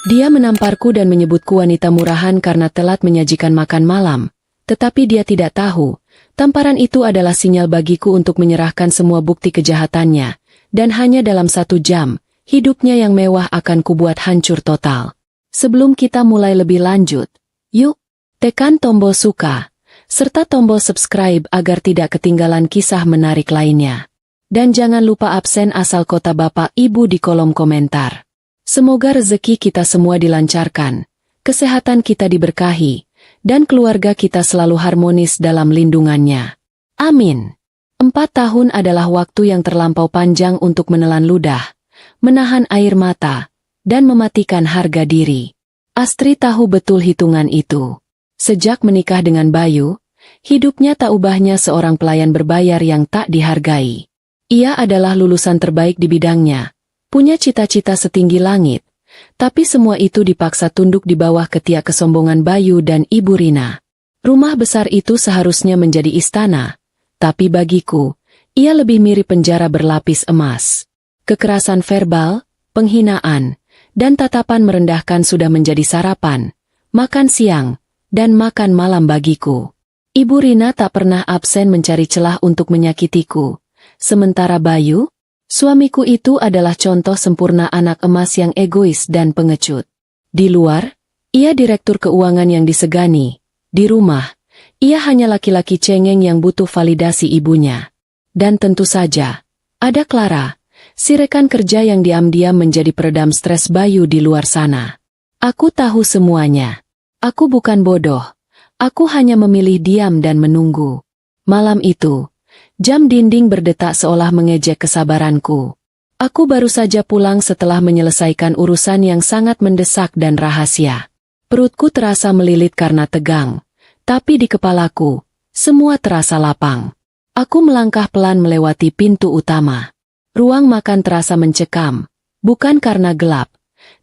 Dia menamparku dan menyebutku wanita murahan karena telat menyajikan makan malam, tetapi dia tidak tahu, tamparan itu adalah sinyal bagiku untuk menyerahkan semua bukti kejahatannya, dan hanya dalam 1 jam, hidupnya yang mewah akan kubuat hancur total. Sebelum kita mulai lebih lanjut, yuk, tekan tombol suka, serta tombol subscribe agar tidak ketinggalan kisah menarik lainnya. Dan jangan lupa absen asal kota Bapak Ibu di kolom komentar. Semoga rezeki kita semua dilancarkan, kesehatan kita diberkahi, dan keluarga kita selalu harmonis dalam lindungannya. Amin. 4 tahun adalah waktu yang terlampau panjang untuk menelan ludah, menahan air mata, dan mematikan harga diri. Astri tahu betul hitungan itu. Sejak menikah dengan Bayu, hidupnya tak ubahnya seorang pelayan berbayar yang tak dihargai. Ia adalah lulusan terbaik di bidangnya, punya cita-cita setinggi langit, tapi semua itu dipaksa tunduk di bawah ketiak kesombongan Bayu dan Ibu Rina. Rumah besar itu seharusnya menjadi istana, tapi bagiku, ia lebih mirip penjara berlapis emas. Kekerasan verbal, penghinaan, dan tatapan merendahkan sudah menjadi sarapan, makan siang, dan makan malam bagiku. Ibu Rina tak pernah absen mencari celah untuk menyakitiku, sementara Bayu, suamiku itu adalah contoh sempurna anak emas yang egois dan pengecut. Di luar, ia direktur keuangan yang disegani. Di rumah, ia hanya laki-laki cengeng yang butuh validasi ibunya. Dan tentu saja, ada Clara, si rekan kerja yang diam-diam menjadi peredam stres Bayu di luar sana. Aku tahu semuanya. Aku bukan bodoh. Aku hanya memilih diam dan menunggu. Malam itu, jam dinding berdetak seolah mengejek kesabaranku. Aku baru saja pulang setelah menyelesaikan urusan yang sangat mendesak dan rahasia. Perutku terasa melilit karena tegang, tapi di kepalaku, semua terasa lapang. Aku melangkah pelan melewati pintu utama. Ruang makan terasa mencekam, bukan karena gelap,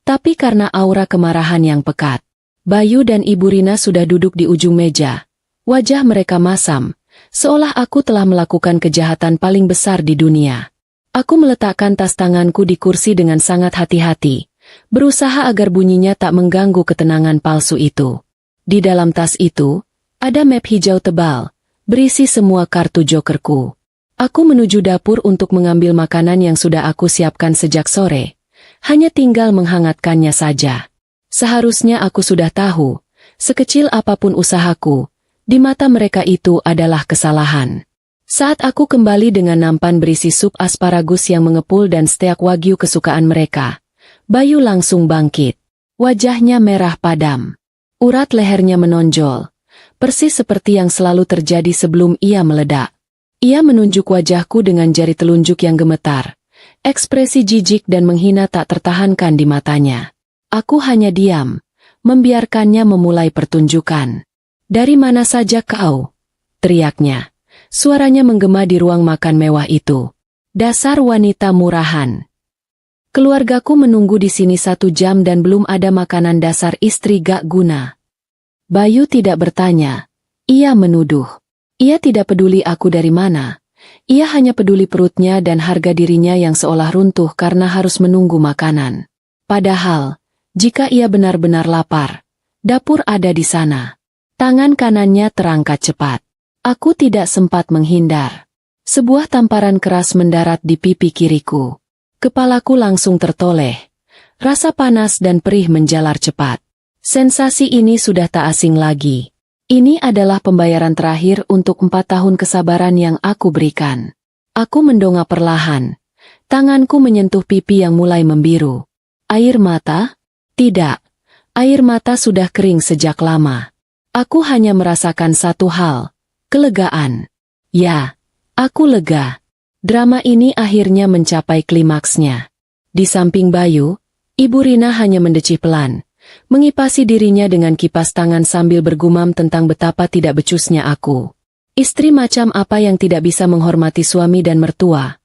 tapi karena aura kemarahan yang pekat. Bayu dan Ibu Rina sudah duduk di ujung meja. Wajah mereka masam, seolah aku telah melakukan kejahatan paling besar di dunia. Aku meletakkan tas tanganku di kursi dengan sangat hati-hati, berusaha agar bunyinya tak mengganggu ketenangan palsu itu. Di dalam tas itu, ada map hijau tebal, berisi semua kartu jokerku. Aku menuju dapur untuk mengambil makanan yang sudah aku siapkan sejak sore. Hanya tinggal menghangatkannya saja. Seharusnya aku sudah tahu, sekecil apapun usahaku, di mata mereka itu adalah kesalahan. Saat aku kembali dengan nampan berisi sup asparagus yang mengepul dan steak wagyu kesukaan mereka, Bayu langsung bangkit. Wajahnya merah padam. Urat lehernya menonjol, persis seperti yang selalu terjadi sebelum ia meledak. Ia menunjuk wajahku dengan jari telunjuk yang gemetar. Ekspresi jijik dan menghina tak tertahankan di matanya. Aku hanya diam, membiarkannya memulai pertunjukan. "Dari mana saja kau?" teriaknya. Suaranya menggema di ruang makan mewah itu. "Dasar wanita murahan. Keluargaku menunggu di sini 1 jam dan belum ada makanan dasar istri gak guna." Bayu tidak bertanya. Ia menuduh. Ia tidak peduli aku dari mana. Ia hanya peduli perutnya dan harga dirinya yang seolah runtuh karena harus menunggu makanan. Padahal, jika ia benar-benar lapar, dapur ada di sana. Tangan kanannya terangkat cepat. Aku tidak sempat menghindar. Sebuah tamparan keras mendarat di pipi kiriku. Kepalaku langsung tertoleh. Rasa panas dan perih menjalar cepat. Sensasi ini sudah tak asing lagi. Ini adalah pembayaran terakhir untuk 4 tahun kesabaran yang aku berikan. Aku mendongak perlahan. Tanganku menyentuh pipi yang mulai membiru. Air mata? Tidak. Air mata sudah kering sejak lama. Aku hanya merasakan satu hal. Kelegaan. Ya, aku lega. Drama ini akhirnya mencapai klimaksnya. Di samping Bayu, Ibu Rina hanya mendecih pelan, mengipasi dirinya dengan kipas tangan sambil bergumam tentang betapa tidak becusnya aku. Istri macam apa yang tidak bisa menghormati suami dan mertua?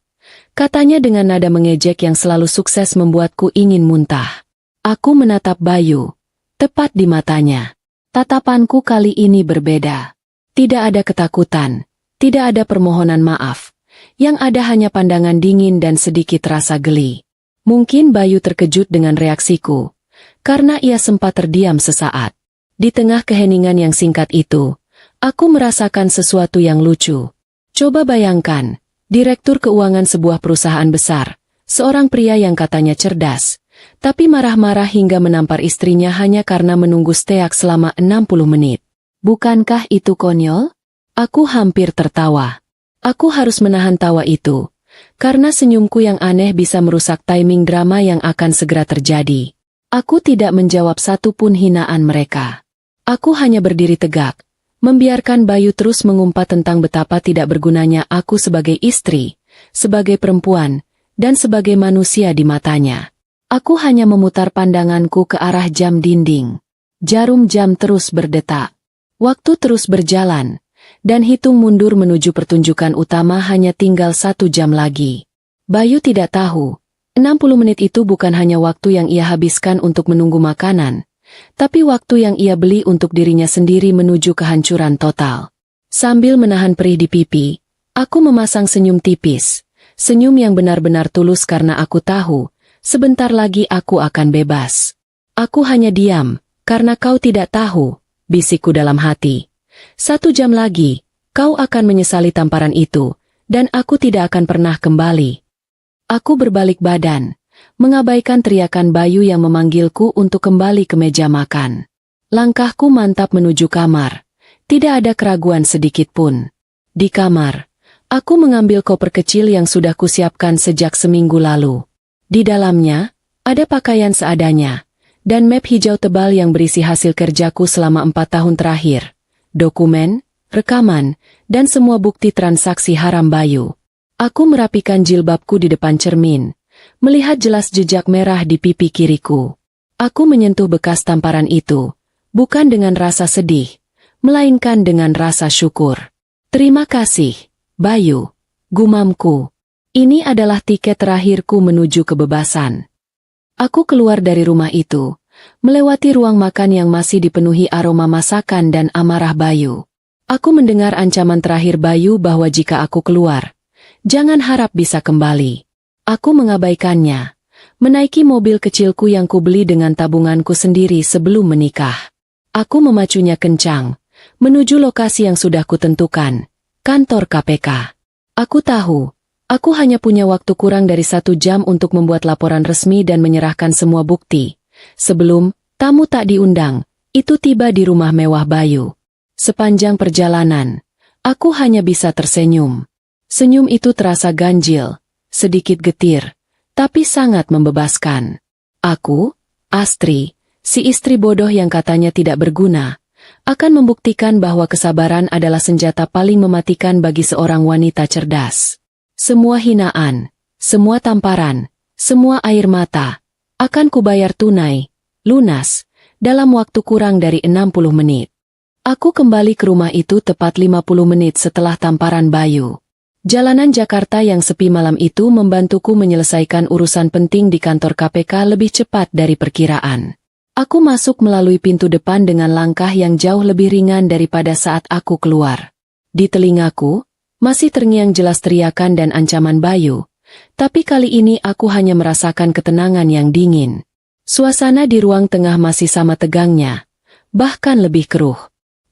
Katanya dengan nada mengejek yang selalu sukses membuatku ingin muntah. Aku menatap Bayu, tepat di matanya. Tatapanku kali ini berbeda. Tidak ada ketakutan, tidak ada permohonan maaf. Yang ada hanya pandangan dingin dan sedikit rasa geli. Mungkin Bayu terkejut dengan reaksiku. karena ia sempat terdiam sesaat. Di tengah keheningan yang singkat itu, aku merasakan sesuatu yang lucu. Coba bayangkan, direktur keuangan sebuah perusahaan besar, seorang pria yang katanya cerdas, tapi marah-marah hingga menampar istrinya hanya karena menunggu steak selama 60 menit. Bukankah itu konyol? Aku hampir tertawa. Aku harus menahan tawa itu, karena senyumku yang aneh bisa merusak timing drama yang akan segera terjadi. Aku tidak menjawab satupun hinaan mereka. Aku hanya berdiri tegak, membiarkan Bayu terus mengumpat tentang betapa tidak bergunanya aku sebagai istri, sebagai perempuan, dan sebagai manusia di matanya. Aku hanya memutar pandanganku ke arah jam dinding. Jarum jam terus berdetak. Waktu terus berjalan, dan hitung mundur menuju pertunjukan utama hanya tinggal 1 jam lagi. Bayu tidak tahu, 60 menit itu bukan hanya waktu yang ia habiskan untuk menunggu makanan, tapi waktu yang ia beli untuk dirinya sendiri menuju kehancuran total. Sambil menahan perih di pipi, aku memasang senyum tipis, senyum yang benar-benar tulus karena aku tahu, sebentar lagi aku akan bebas. Aku hanya diam, karena kau tidak tahu, bisikku dalam hati. 1 jam lagi, kau akan menyesali tamparan itu, dan aku tidak akan pernah kembali. Aku berbalik badan, mengabaikan teriakan Bayu yang memanggilku untuk kembali ke meja makan. Langkahku mantap menuju kamar, tidak ada keraguan sedikit pun. Di kamar, aku mengambil koper kecil yang sudah kusiapkan sejak seminggu lalu. Di dalamnya, ada pakaian seadanya, dan map hijau tebal yang berisi hasil kerjaku selama 4 tahun terakhir. Dokumen, rekaman, dan semua bukti transaksi haram Bayu. Aku merapikan jilbabku di depan cermin, melihat jelas jejak merah di pipi kiriku. Aku menyentuh bekas tamparan itu, bukan dengan rasa sedih, melainkan dengan rasa syukur. Terima kasih, Bayu, gumamku. Ini adalah tiket terakhirku menuju kebebasan. Aku keluar dari rumah itu, melewati ruang makan yang masih dipenuhi aroma masakan dan amarah Bayu. Aku mendengar ancaman terakhir Bayu bahwa jika aku keluar, jangan harap bisa kembali. Aku mengabaikannya, menaiki mobil kecilku yang kubeli dengan tabunganku sendiri sebelum menikah. Aku memacunya kencang, menuju lokasi yang sudah kutentukan, kantor KPK. Aku tahu, aku hanya punya waktu kurang dari 1 jam untuk membuat laporan resmi dan menyerahkan semua bukti. Sebelum tamu tak diundang, itu tiba di rumah mewah Bayu. Sepanjang perjalanan, aku hanya bisa tersenyum. Senyum itu terasa ganjil, sedikit getir, tapi sangat membebaskan. Aku, Astri, si istri bodoh yang katanya tidak berguna, akan membuktikan bahwa kesabaran adalah senjata paling mematikan bagi seorang wanita cerdas. Semua hinaan, semua tamparan, semua air mata, akan kubayar tunai, lunas, dalam waktu kurang dari 60 menit. Aku kembali ke rumah itu tepat 50 menit setelah tamparan Bayu. Jalanan Jakarta yang sepi malam itu membantuku menyelesaikan urusan penting di kantor KPK lebih cepat dari perkiraan. Aku masuk melalui pintu depan dengan langkah yang jauh lebih ringan daripada saat aku keluar. Di telingaku, masih terngiang jelas teriakan dan ancaman Bayu, tapi kali ini aku hanya merasakan ketenangan yang dingin. Suasana di ruang tengah masih sama tegangnya, bahkan lebih keruh.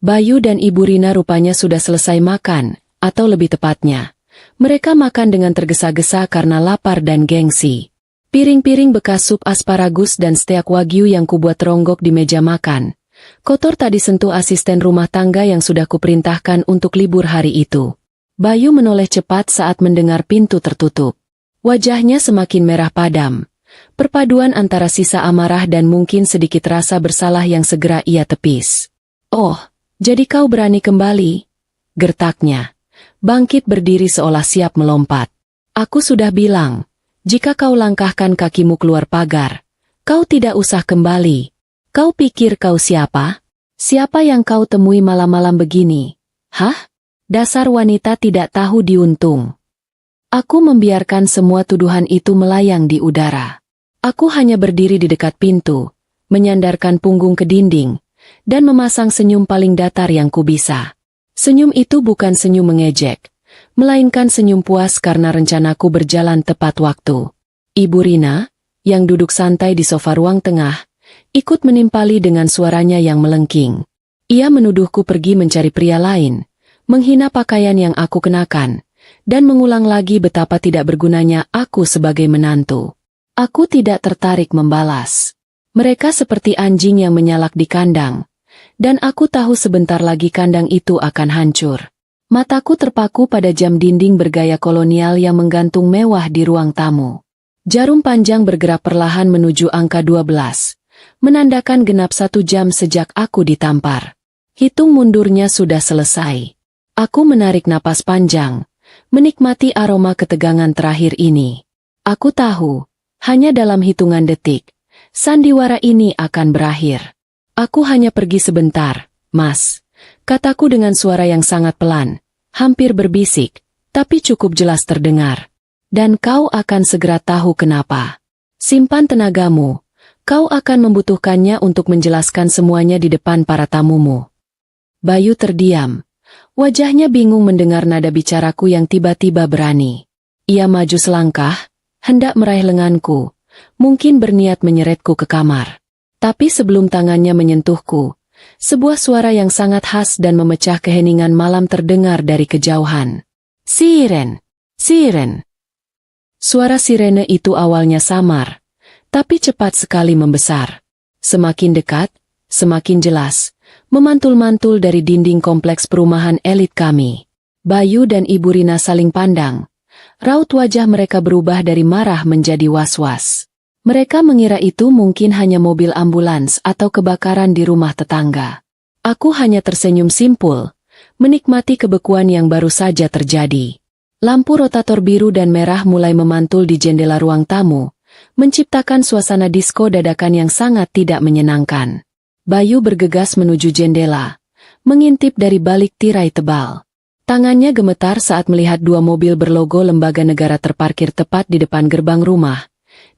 Bayu dan Ibu Rina rupanya sudah selesai makan, atau lebih tepatnya, mereka makan dengan tergesa-gesa karena lapar dan gengsi. Piring-piring bekas sup asparagus dan steak wagyu yang kubuat ronggok di meja makan, kotor tak disentuh asisten rumah tangga yang sudah kuperintahkan untuk libur hari itu. Bayu menoleh cepat saat mendengar pintu tertutup. Wajahnya semakin merah padam, perpaduan antara sisa amarah dan mungkin sedikit rasa bersalah yang segera ia tepis. "Oh, jadi kau berani kembali?" gertaknya. Bangkit berdiri seolah siap melompat. "Aku sudah bilang, jika kau langkahkan kakimu keluar pagar, kau tidak usah kembali. Kau pikir kau siapa? Siapa yang kau temui malam-malam begini? Hah? Dasar wanita tidak tahu diuntung." Aku membiarkan semua tuduhan itu melayang di udara. Aku hanya berdiri di dekat pintu, menyandarkan punggung ke dinding, dan memasang senyum paling datar yang kubisa. Senyum itu bukan senyum mengejek, melainkan senyum puas karena rencanaku berjalan tepat waktu. Ibu Rina, yang duduk santai di sofa ruang tengah, ikut menimpali dengan suaranya yang melengking. Ia menuduhku pergi mencari pria lain, menghina pakaian yang aku kenakan, dan mengulang lagi betapa tidak bergunanya aku sebagai menantu. Aku tidak tertarik membalas. Mereka seperti anjing yang menyalak di kandang, dan aku tahu sebentar lagi kandang itu akan hancur. Mataku terpaku pada jam dinding bergaya kolonial yang menggantung mewah di ruang tamu. Jarum panjang bergerak perlahan menuju angka 12, menandakan genap 1 jam sejak aku ditampar. Hitung mundurnya sudah selesai. Aku menarik napas panjang, menikmati aroma ketegangan terakhir ini. Aku tahu, hanya dalam hitungan detik, sandiwara ini akan berakhir. Aku hanya pergi sebentar, Mas, kataku dengan suara yang sangat pelan, hampir berbisik, tapi cukup jelas terdengar. Dan kau akan segera tahu kenapa. Simpan tenagamu, kau akan membutuhkannya untuk menjelaskan semuanya di depan para tamumu. Bayu terdiam. Wajahnya bingung mendengar nada bicaraku yang tiba-tiba berani. Ia maju selangkah, hendak meraih lenganku, mungkin berniat menyeretku ke kamar. Tapi sebelum tangannya menyentuhku, sebuah suara yang sangat khas dan memecah keheningan malam terdengar dari kejauhan. Siren! Siren! Suara sirene itu awalnya samar, tapi cepat sekali membesar. Semakin dekat, semakin jelas, memantul-mantul dari dinding kompleks perumahan elit kami. Bayu dan Ibu Rina saling pandang. Raut wajah mereka berubah dari marah menjadi was-was. Mereka mengira itu mungkin hanya mobil ambulans atau kebakaran di rumah tetangga. Aku hanya tersenyum simpul, menikmati kebekuan yang baru saja terjadi. Lampu rotator biru dan merah mulai memantul di jendela ruang tamu, menciptakan suasana disko dadakan yang sangat tidak menyenangkan. Bayu bergegas menuju jendela, mengintip dari balik tirai tebal. Tangannya gemetar saat melihat 2 mobil berlogo lembaga negara terparkir tepat di depan gerbang rumah,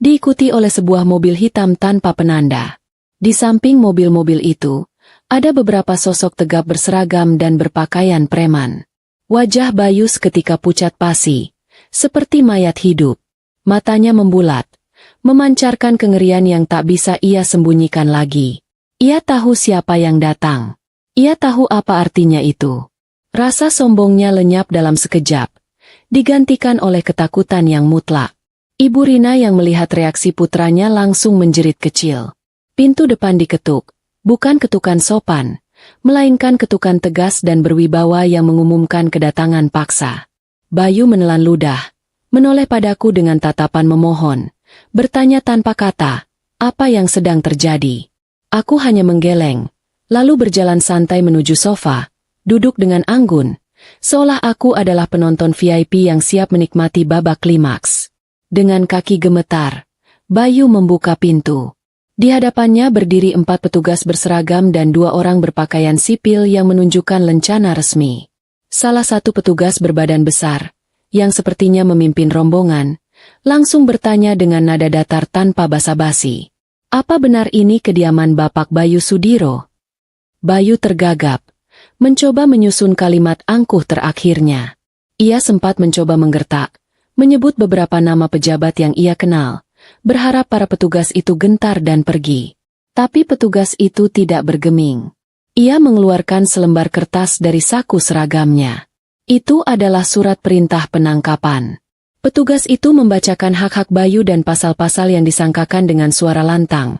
diikuti oleh sebuah mobil hitam tanpa penanda. Di samping mobil-mobil itu, ada beberapa sosok tegap berseragam dan berpakaian preman. Wajah Bayu seketika pucat pasi, seperti mayat hidup. Matanya membulat, memancarkan kengerian yang tak bisa ia sembunyikan lagi. Ia tahu siapa yang datang. Ia tahu apa artinya itu. Rasa sombongnya lenyap dalam sekejap, digantikan oleh ketakutan yang mutlak. Ibu Rina yang melihat reaksi putranya langsung menjerit kecil. Pintu depan diketuk, bukan ketukan sopan, melainkan ketukan tegas dan berwibawa yang mengumumkan kedatangan paksa. Bayu menelan ludah, menoleh padaku dengan tatapan memohon, bertanya tanpa kata, apa yang sedang terjadi. Aku hanya menggeleng, lalu berjalan santai menuju sofa, duduk dengan anggun, seolah aku adalah penonton VIP yang siap menikmati babak klimaks. Dengan kaki gemetar, Bayu membuka pintu. Di hadapannya berdiri 4 petugas berseragam dan 2 orang berpakaian sipil yang menunjukkan lencana resmi. Salah satu petugas berbadan besar, yang sepertinya memimpin rombongan, langsung bertanya dengan nada datar tanpa basa-basi. Apa benar ini kediaman Bapak Bayu Sudiro? Bayu tergagap, mencoba menyusun kalimat angkuh terakhirnya. Ia sempat mencoba menggertak, menyebut beberapa nama pejabat yang ia kenal, berharap para petugas itu gentar dan pergi. Tapi petugas itu tidak bergeming. Ia mengeluarkan selembar kertas dari saku seragamnya. Itu adalah surat perintah penangkapan. Petugas itu membacakan hak-hak Bayu dan pasal-pasal yang disangkakan dengan suara lantang.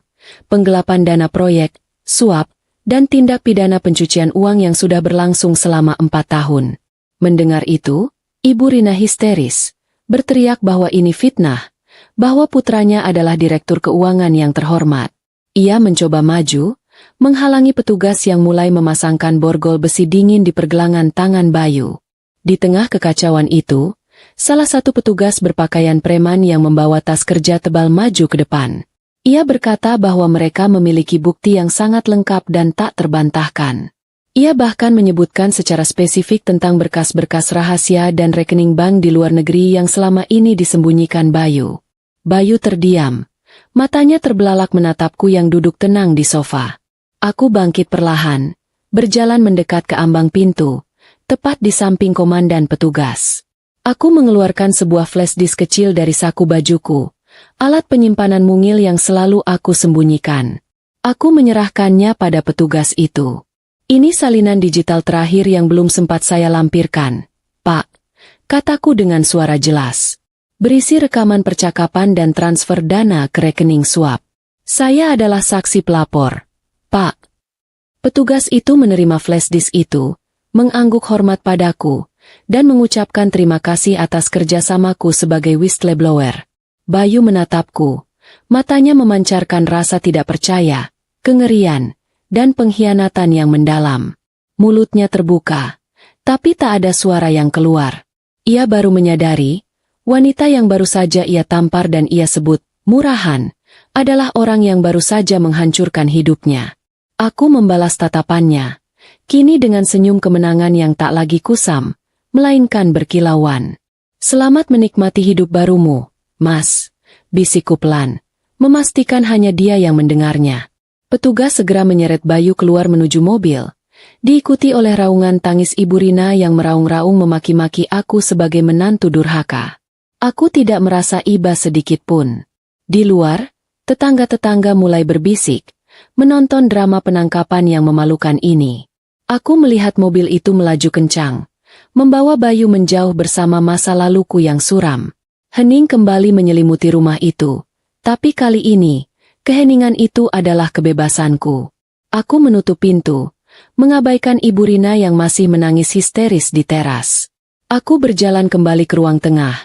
Penggelapan dana proyek, suap, dan tindak pidana pencucian uang yang sudah berlangsung selama 4 tahun. Mendengar itu, Ibu Rina histeris, berteriak bahwa ini fitnah, bahwa putranya adalah direktur keuangan yang terhormat. Ia mencoba maju, menghalangi petugas yang mulai memasangkan borgol besi dingin di pergelangan tangan Bayu. Di tengah kekacauan itu, salah satu petugas berpakaian preman yang membawa tas kerja tebal maju ke depan. Ia berkata bahwa mereka memiliki bukti yang sangat lengkap dan tak terbantahkan. Ia bahkan menyebutkan secara spesifik tentang berkas-berkas rahasia dan rekening bank di luar negeri yang selama ini disembunyikan Bayu. Bayu terdiam. Matanya terbelalak menatapku yang duduk tenang di sofa. Aku bangkit perlahan, berjalan mendekat ke ambang pintu, tepat di samping komandan petugas. Aku mengeluarkan sebuah flash disk kecil dari saku bajuku, alat penyimpanan mungil yang selalu aku sembunyikan. Aku menyerahkannya pada petugas itu. Ini salinan digital terakhir yang belum sempat saya lampirkan, Pak, kataku dengan suara jelas. Berisi rekaman percakapan dan transfer dana ke rekening suap. Saya adalah saksi pelapor, Pak. Petugas itu menerima flash disk itu, mengangguk hormat padaku, dan mengucapkan terima kasih atas kerjasamaku sebagai whistleblower. Bayu menatapku, matanya memancarkan rasa tidak percaya, kengerian, dan pengkhianatan yang mendalam. Mulutnya terbuka, tapi tak ada suara yang keluar. Ia baru menyadari, wanita yang baru saja ia tampar dan ia sebut murahan, adalah orang yang baru saja menghancurkan hidupnya. Aku membalas tatapannya, kini dengan senyum kemenangan yang tak lagi kusam, melainkan berkilauan. Selamat menikmati hidup barumu, Mas, bisikku pelan, memastikan hanya dia yang mendengarnya. Petugas segera menyeret Bayu keluar menuju mobil, diikuti oleh raungan tangis Ibu Rina yang meraung-raung memaki-maki aku sebagai menantu durhaka. Aku tidak merasa iba sedikit pun. Di luar, tetangga-tetangga mulai berbisik, menonton drama penangkapan yang memalukan ini. Aku melihat mobil itu melaju kencang, membawa Bayu menjauh bersama masa laluku yang suram. Hening kembali menyelimuti rumah itu, tapi kali ini, keheningan itu adalah kebebasanku. Aku menutup pintu, mengabaikan Ibu Rina yang masih menangis histeris di teras. Aku berjalan kembali ke ruang tengah,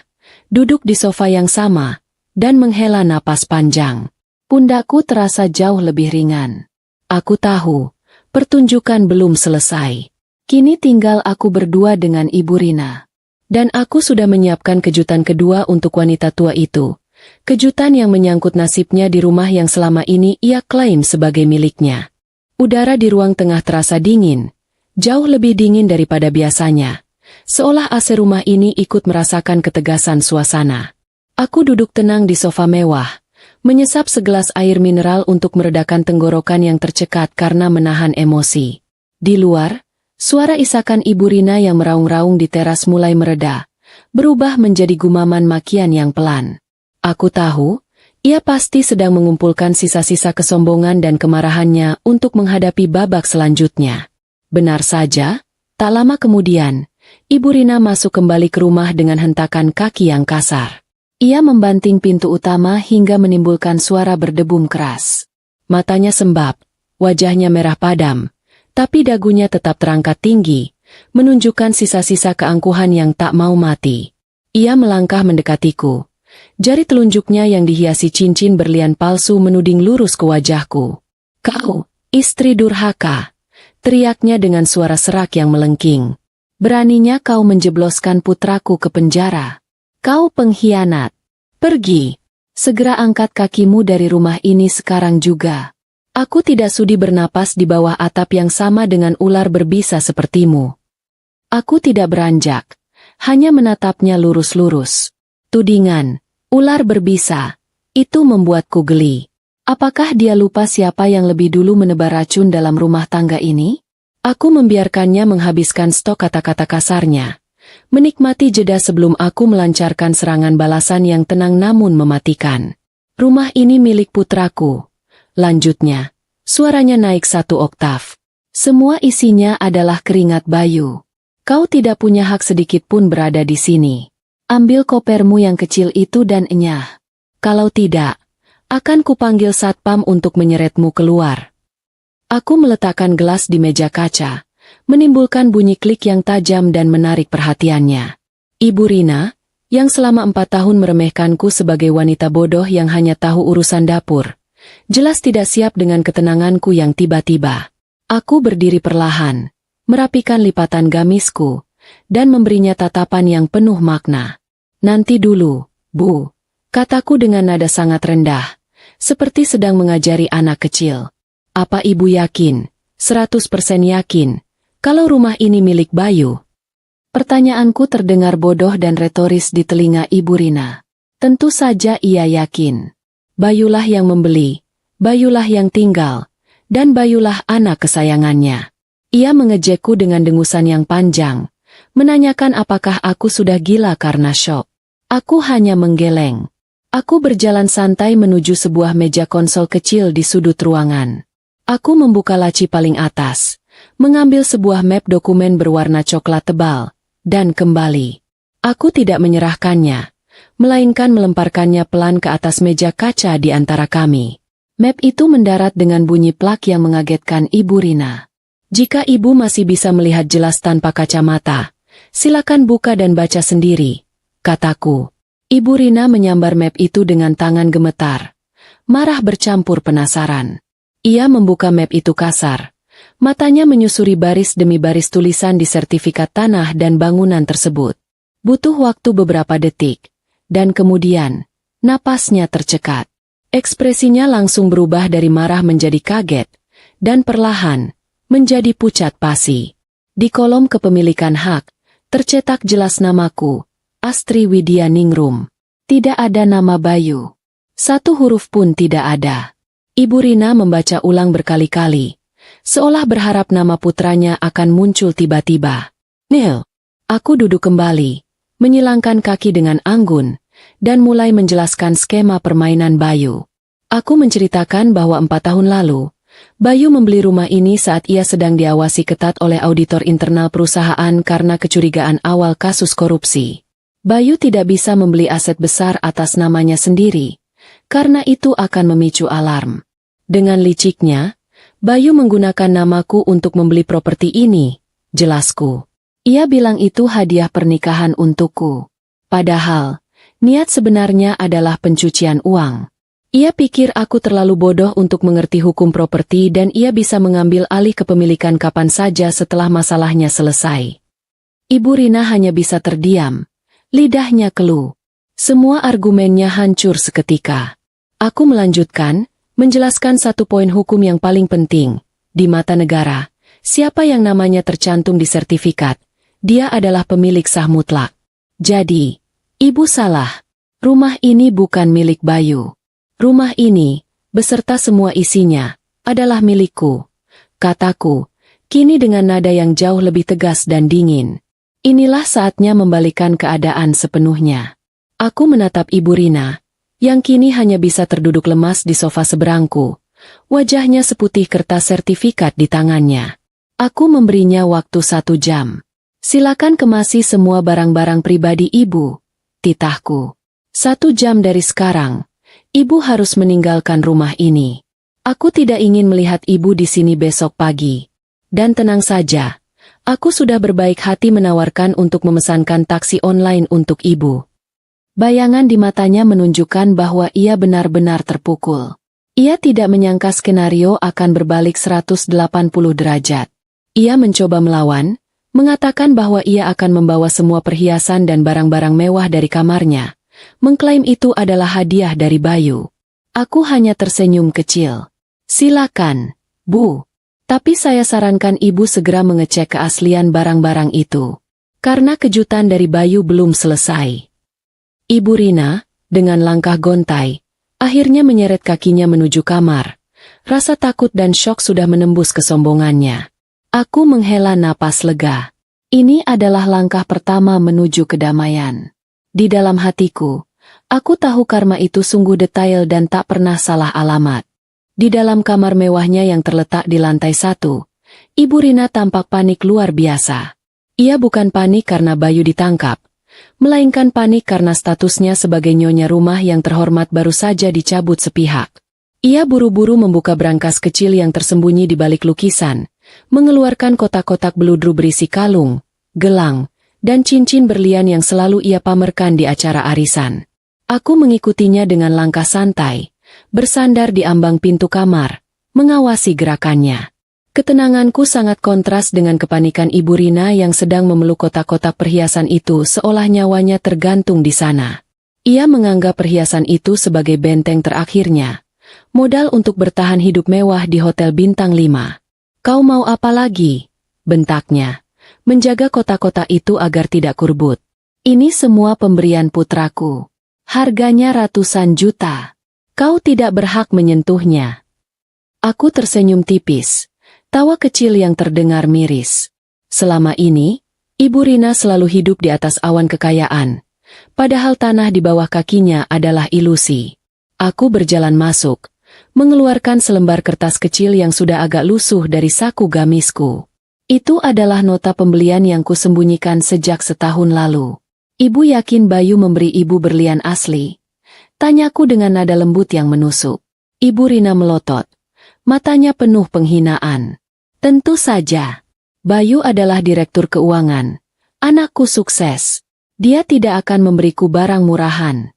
duduk di sofa yang sama, dan menghela napas panjang. Pundakku terasa jauh lebih ringan. Aku tahu, pertunjukan belum selesai. Kini tinggal aku berdua dengan Ibu Rina. Dan aku sudah menyiapkan kejutan kedua untuk wanita tua itu. Kejutan yang menyangkut nasibnya di rumah yang selama ini ia klaim sebagai miliknya. Udara di ruang tengah terasa dingin, jauh lebih dingin daripada biasanya. Seolah AC rumah ini ikut merasakan ketegasan suasana. Aku duduk tenang di sofa mewah, menyesap segelas air mineral untuk meredakan tenggorokan yang tercekat karena menahan emosi. Di luar, suara isakan Ibu Rina yang meraung-raung di teras mulai mereda, berubah menjadi gumaman makian yang pelan. Aku tahu, ia pasti sedang mengumpulkan sisa-sisa kesombongan dan kemarahannya untuk menghadapi babak selanjutnya. Benar saja, tak lama kemudian, Ibu Rina masuk kembali ke rumah dengan hentakan kaki yang kasar. Ia membanting pintu utama hingga menimbulkan suara berdebum keras. Matanya sembab, wajahnya merah padam, tapi dagunya tetap terangkat tinggi, menunjukkan sisa-sisa keangkuhan yang tak mau mati. Ia melangkah mendekatiku. Jari telunjuknya yang dihiasi cincin berlian palsu menuding lurus ke wajahku. "Kau, istri durhaka!" teriaknya dengan suara serak yang melengking. "Beraninya kau menjebloskan putraku ke penjara. Kau pengkhianat. Pergi. Segera angkat kakimu dari rumah ini sekarang juga. Aku tidak sudi bernapas di bawah atap yang sama dengan ular berbisa sepertimu." Aku tidak beranjak, hanya menatapnya lurus-lurus. Tudingan, ular berbisa, itu membuatku geli. Apakah dia lupa siapa yang lebih dulu menebar racun dalam rumah tangga ini? Aku membiarkannya menghabiskan stok kata-kata kasarnya, menikmati jeda sebelum aku melancarkan serangan balasan yang tenang namun mematikan. "Rumah ini milik putraku," lanjutnya, suaranya naik 1 oktav. "Semua isinya adalah keringat Bayu. Kau tidak punya hak sedikit pun berada di sini. Ambil kopermu yang kecil itu dan enyah. Kalau tidak, akan kupanggil satpam untuk menyeretmu keluar." Aku meletakkan gelas di meja kaca, menimbulkan bunyi klik yang tajam dan menarik perhatiannya. Ibu Rina, yang selama 4 tahun meremehkanku sebagai wanita bodoh yang hanya tahu urusan dapur, jelas tidak siap dengan ketenanganku yang tiba-tiba. Aku berdiri perlahan, merapikan lipatan gamisku, dan memberinya tatapan yang penuh makna. "Nanti dulu, Bu," kataku dengan nada sangat rendah, seperti sedang mengajari anak kecil. "Apa Ibu yakin, 100% yakin, kalau rumah ini milik Bayu?" Pertanyaanku terdengar bodoh dan retoris di telinga Ibu Rina. Tentu saja ia yakin. Bayulah yang membeli, Bayulah yang tinggal, dan Bayulah anak kesayangannya. Ia mengejekku dengan dengusan yang panjang, menanyakan apakah aku sudah gila karena syok. Aku hanya menggeleng. Aku berjalan santai menuju sebuah meja konsol kecil di sudut ruangan. Aku membuka laci paling atas, mengambil sebuah map dokumen berwarna coklat tebal, dan kembali. Aku tidak menyerahkannya, melainkan melemparkannya pelan ke atas meja kaca di antara kami. Map itu mendarat dengan bunyi plak yang mengagetkan Ibu Rina. Jika Ibu masih bisa melihat jelas tanpa kacamata, silakan buka dan baca sendiri, kataku. Ibu Rina menyambar map itu dengan tangan gemetar. Marah bercampur penasaran. Ia membuka map itu kasar. Matanya menyusuri baris demi baris tulisan di sertifikat tanah dan bangunan tersebut. Butuh waktu beberapa detik. Dan kemudian, napasnya tercekat. Ekspresinya langsung berubah dari marah menjadi kaget. Dan perlahan, menjadi pucat pasi. Di kolom kepemilikan hak, tercetak jelas namaku, Astri Widya Ningrum. Tidak ada nama Bayu. Satu huruf pun tidak ada. Ibu Rina membaca ulang berkali-kali, seolah berharap nama putranya akan muncul tiba-tiba. Nil. Aku duduk kembali, menyilangkan kaki dengan anggun, dan mulai menjelaskan skema permainan Bayu. Aku menceritakan bahwa 4 tahun lalu, Bayu membeli rumah ini saat ia sedang diawasi ketat oleh auditor internal perusahaan karena kecurigaan awal kasus korupsi. Bayu tidak bisa membeli aset besar atas namanya sendiri, karena itu akan memicu alarm. Dengan liciknya, Bayu menggunakan namaku untuk membeli properti ini, jelasku. Ia bilang itu hadiah pernikahan untukku. Padahal, niat sebenarnya adalah pencucian uang. Ia pikir aku terlalu bodoh untuk mengerti hukum properti dan ia bisa mengambil alih kepemilikan kapan saja setelah masalahnya selesai. Ibu Rina hanya bisa terdiam, lidahnya keluh. Semua argumennya hancur seketika. Aku melanjutkan, menjelaskan satu poin hukum yang paling penting. Di mata negara, siapa yang namanya tercantum di sertifikat, dia adalah pemilik sah mutlak. Jadi, Ibu salah. Rumah ini bukan milik Bayu. Rumah ini, beserta semua isinya, adalah milikku, kataku, kini dengan nada yang jauh lebih tegas dan dingin. Inilah saatnya membalikkan keadaan sepenuhnya. Aku menatap Ibu Rina, yang kini hanya bisa terduduk lemas di sofa seberangku, wajahnya seputih kertas sertifikat di tangannya. Aku memberinya waktu 1 jam. Silakan kemasi semua barang-barang pribadi Ibu, titahku. 1 jam dari sekarang, Ibu harus meninggalkan rumah ini. Aku tidak ingin melihat Ibu di sini besok pagi. Dan tenang saja, aku sudah berbaik hati menawarkan untuk memesankan taksi online untuk Ibu. Bayangan di matanya menunjukkan bahwa ia benar-benar terpukul. Ia tidak menyangka skenario akan berbalik 180 derajat. Ia mencoba melawan, mengatakan bahwa ia akan membawa semua perhiasan dan barang-barang mewah dari kamarnya. Mengklaim itu adalah hadiah dari Bayu. Aku hanya tersenyum kecil. Silakan, Bu. Tapi saya sarankan Ibu segera mengecek keaslian barang-barang itu. Karena kejutan dari Bayu belum selesai. Ibu Rina, dengan langkah gontai, akhirnya menyeret kakinya menuju kamar. Rasa takut dan syok sudah menembus kesombongannya. Aku menghela napas lega. Ini adalah langkah pertama menuju kedamaian. Di dalam hatiku, aku tahu karma itu sungguh detail dan tak pernah salah alamat. Di dalam kamar mewahnya yang terletak di lantai 1, Ibu Rina tampak panik luar biasa. Ia bukan panik karena Bayu ditangkap, melainkan panik karena statusnya sebagai nyonya rumah yang terhormat baru saja dicabut sepihak. Ia buru-buru membuka brankas kecil yang tersembunyi di balik lukisan, mengeluarkan kotak-kotak beludru berisi kalung, gelang, dan cincin berlian yang selalu ia pamerkan di acara arisan. Aku mengikutinya dengan langkah santai, bersandar di ambang pintu kamar, mengawasi gerakannya. Ketenanganku sangat kontras dengan kepanikan Ibu Rina yang sedang memeluk kotak-kotak perhiasan itu seolah nyawanya tergantung di sana. Ia menganggap perhiasan itu sebagai benteng terakhirnya, modal untuk bertahan hidup mewah di Hotel Bintang 5. Kau mau apa lagi? Bentaknya. Menjaga kotak-kotak itu agar tidak kurbut. Ini semua pemberian putraku. Harganya ratusan juta. Kau tidak berhak menyentuhnya. Aku tersenyum tipis. Tawa kecil yang terdengar miris. Selama ini, Ibu Rina selalu hidup di atas awan kekayaan. Padahal tanah di bawah kakinya adalah ilusi. Aku berjalan masuk, mengeluarkan selembar kertas kecil yang sudah agak lusuh dari saku gamisku. Itu adalah nota pembelian yang kusembunyikan sejak setahun lalu. Ibu yakin Bayu memberi ibu berlian asli? Tanyaku dengan nada lembut yang menusuk. Ibu Rina melotot. Matanya penuh penghinaan. Tentu saja. Bayu adalah direktur keuangan. Anakku sukses. Dia tidak akan memberiku barang murahan.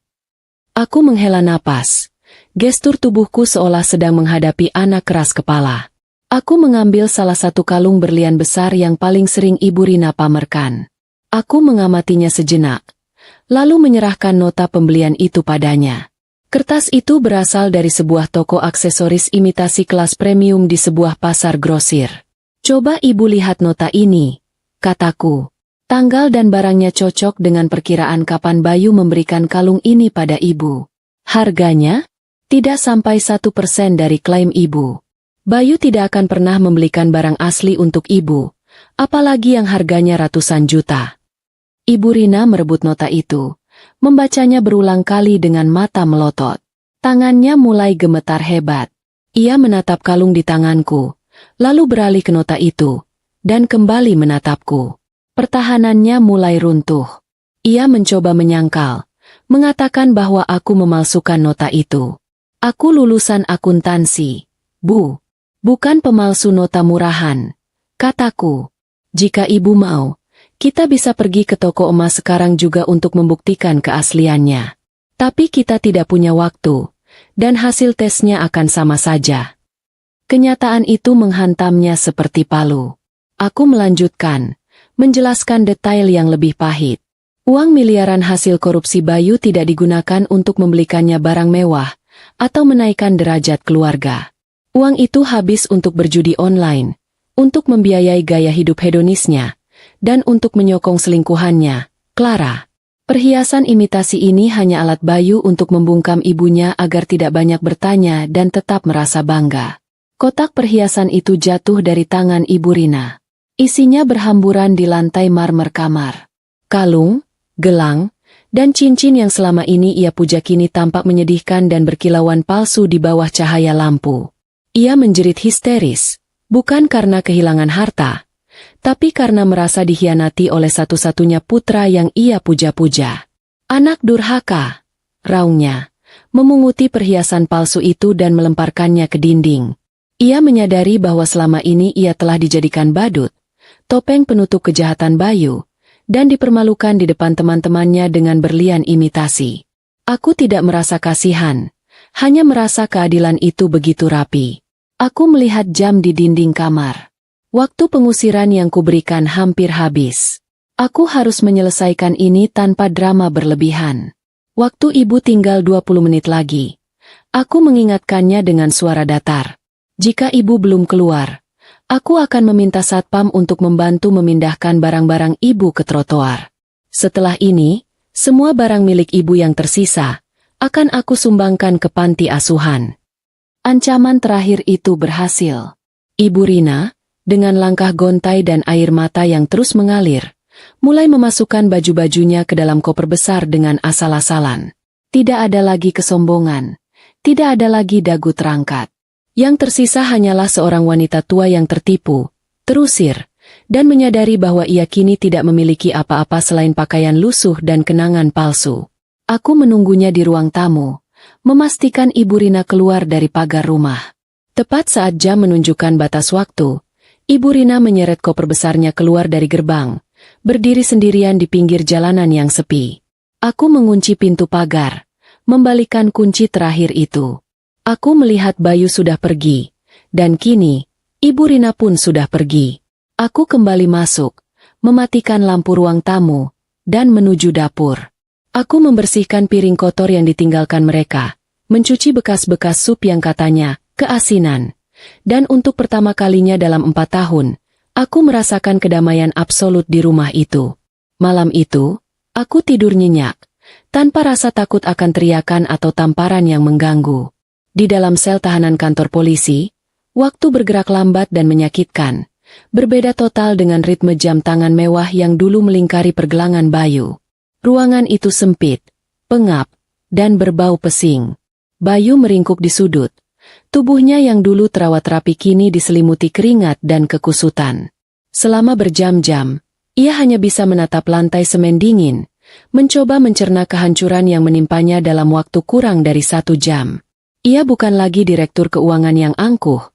Aku menghela napas. Gestur tubuhku seolah sedang menghadapi anak keras kepala. Aku mengambil salah satu kalung berlian besar yang paling sering Ibu Rina pamerkan. Aku mengamatinya sejenak, lalu menyerahkan nota pembelian itu padanya. Kertas itu berasal dari sebuah toko aksesoris imitasi kelas premium di sebuah pasar grosir. Coba Ibu lihat nota ini, kataku. Tanggal dan barangnya cocok dengan perkiraan kapan Bayu memberikan kalung ini pada Ibu. Harganya? Tidak sampai 1% dari klaim Ibu. Bayu tidak akan pernah membelikan barang asli untuk Ibu, apalagi yang harganya ratusan juta. Ibu Rina merebut nota itu, membacanya berulang kali dengan mata melotot. Tangannya mulai gemetar hebat. Ia menatap kalung di tanganku, lalu beralih ke nota itu, dan kembali menatapku. Pertahanannya mulai runtuh. Ia mencoba menyangkal, mengatakan bahwa aku memalsukan nota itu. Aku lulusan akuntansi, Bu. Bukan pemalsu nota murahan, kataku. Jika Ibu mau, kita bisa pergi ke toko emas sekarang juga untuk membuktikan keasliannya. Tapi kita tidak punya waktu, dan hasil tesnya akan sama saja. Kenyataan itu menghantamnya seperti palu. Aku melanjutkan, menjelaskan detail yang lebih pahit. Uang miliaran hasil korupsi Bayu tidak digunakan untuk membelikannya barang mewah, atau menaikkan derajat keluarga. Uang itu habis untuk berjudi online, untuk membiayai gaya hidup hedonisnya, dan untuk menyokong selingkuhannya, Clara. Perhiasan imitasi ini hanya alat Bayu untuk membungkam ibunya agar tidak banyak bertanya dan tetap merasa bangga. Kotak perhiasan itu jatuh dari tangan Ibu Rina. Isinya berhamburan di lantai marmer kamar. Kalung, gelang, dan cincin yang selama ini ia puja kini tampak menyedihkan dan berkilauan palsu di bawah cahaya lampu. Ia menjerit histeris, bukan karena kehilangan harta, tapi karena merasa dikhianati oleh satu-satunya putra yang ia puja-puja. Anak durhaka, raungnya, memunguti perhiasan palsu itu dan melemparkannya ke dinding. Ia menyadari bahwa selama ini ia telah dijadikan badut, topeng penutup kejahatan Bayu, dan dipermalukan di depan teman-temannya dengan berlian imitasi. Aku tidak merasa kasihan, hanya merasa keadilan itu begitu rapi. Aku melihat jam di dinding kamar. Waktu pengusiran yang kuberikan hampir habis. Aku harus menyelesaikan ini tanpa drama berlebihan. Waktu Ibu tinggal 20 menit lagi. Aku mengingatkannya dengan suara datar. Jika Ibu belum keluar, aku akan meminta satpam untuk membantu memindahkan barang-barang Ibu ke trotoar. Setelah ini, semua barang milik Ibu yang tersisa akan aku sumbangkan ke panti asuhan. Ancaman terakhir itu berhasil. Ibu Rina, dengan langkah gontai dan air mata yang terus mengalir, mulai memasukkan baju-bajunya ke dalam koper besar dengan asal-asalan. Tidak ada lagi kesombongan, tidak ada lagi dagu terangkat. Yang tersisa hanyalah seorang wanita tua yang tertipu, terusir, dan menyadari bahwa ia kini tidak memiliki apa-apa selain pakaian lusuh dan kenangan palsu. Aku menunggunya di ruang tamu, memastikan Ibu Rina keluar dari pagar rumah. Tepat saat jam menunjukkan batas waktu, Ibu Rina menyeret koper besarnya keluar dari gerbang, berdiri sendirian di pinggir jalanan yang sepi. Aku mengunci pintu pagar, membalikkan kunci terakhir itu. Aku melihat Bayu sudah pergi, dan kini, Ibu Rina pun sudah pergi. Aku kembali masuk, mematikan lampu ruang tamu, dan menuju dapur. Aku membersihkan piring kotor yang ditinggalkan mereka, mencuci bekas-bekas sup yang katanya keasinan. Dan untuk pertama kalinya dalam 4 tahun, aku merasakan kedamaian absolut di rumah itu. Malam itu, aku tidur nyenyak, tanpa rasa takut akan teriakan atau tamparan yang mengganggu. Di dalam sel tahanan kantor polisi, waktu bergerak lambat dan menyakitkan, berbeda total dengan ritme jam tangan mewah yang dulu melingkari pergelangan Bayu. Ruangan itu sempit, pengap, dan berbau pesing. Bayu meringkuk di sudut, Tubuhnya yang dulu terawat rapi kini diselimuti keringat dan kekusutan. Selama berjam-jam, ia hanya bisa menatap lantai semen dingin, mencoba mencerna kehancuran yang menimpanya dalam waktu kurang dari 1 jam. Ia bukan lagi direktur keuangan yang angkuh,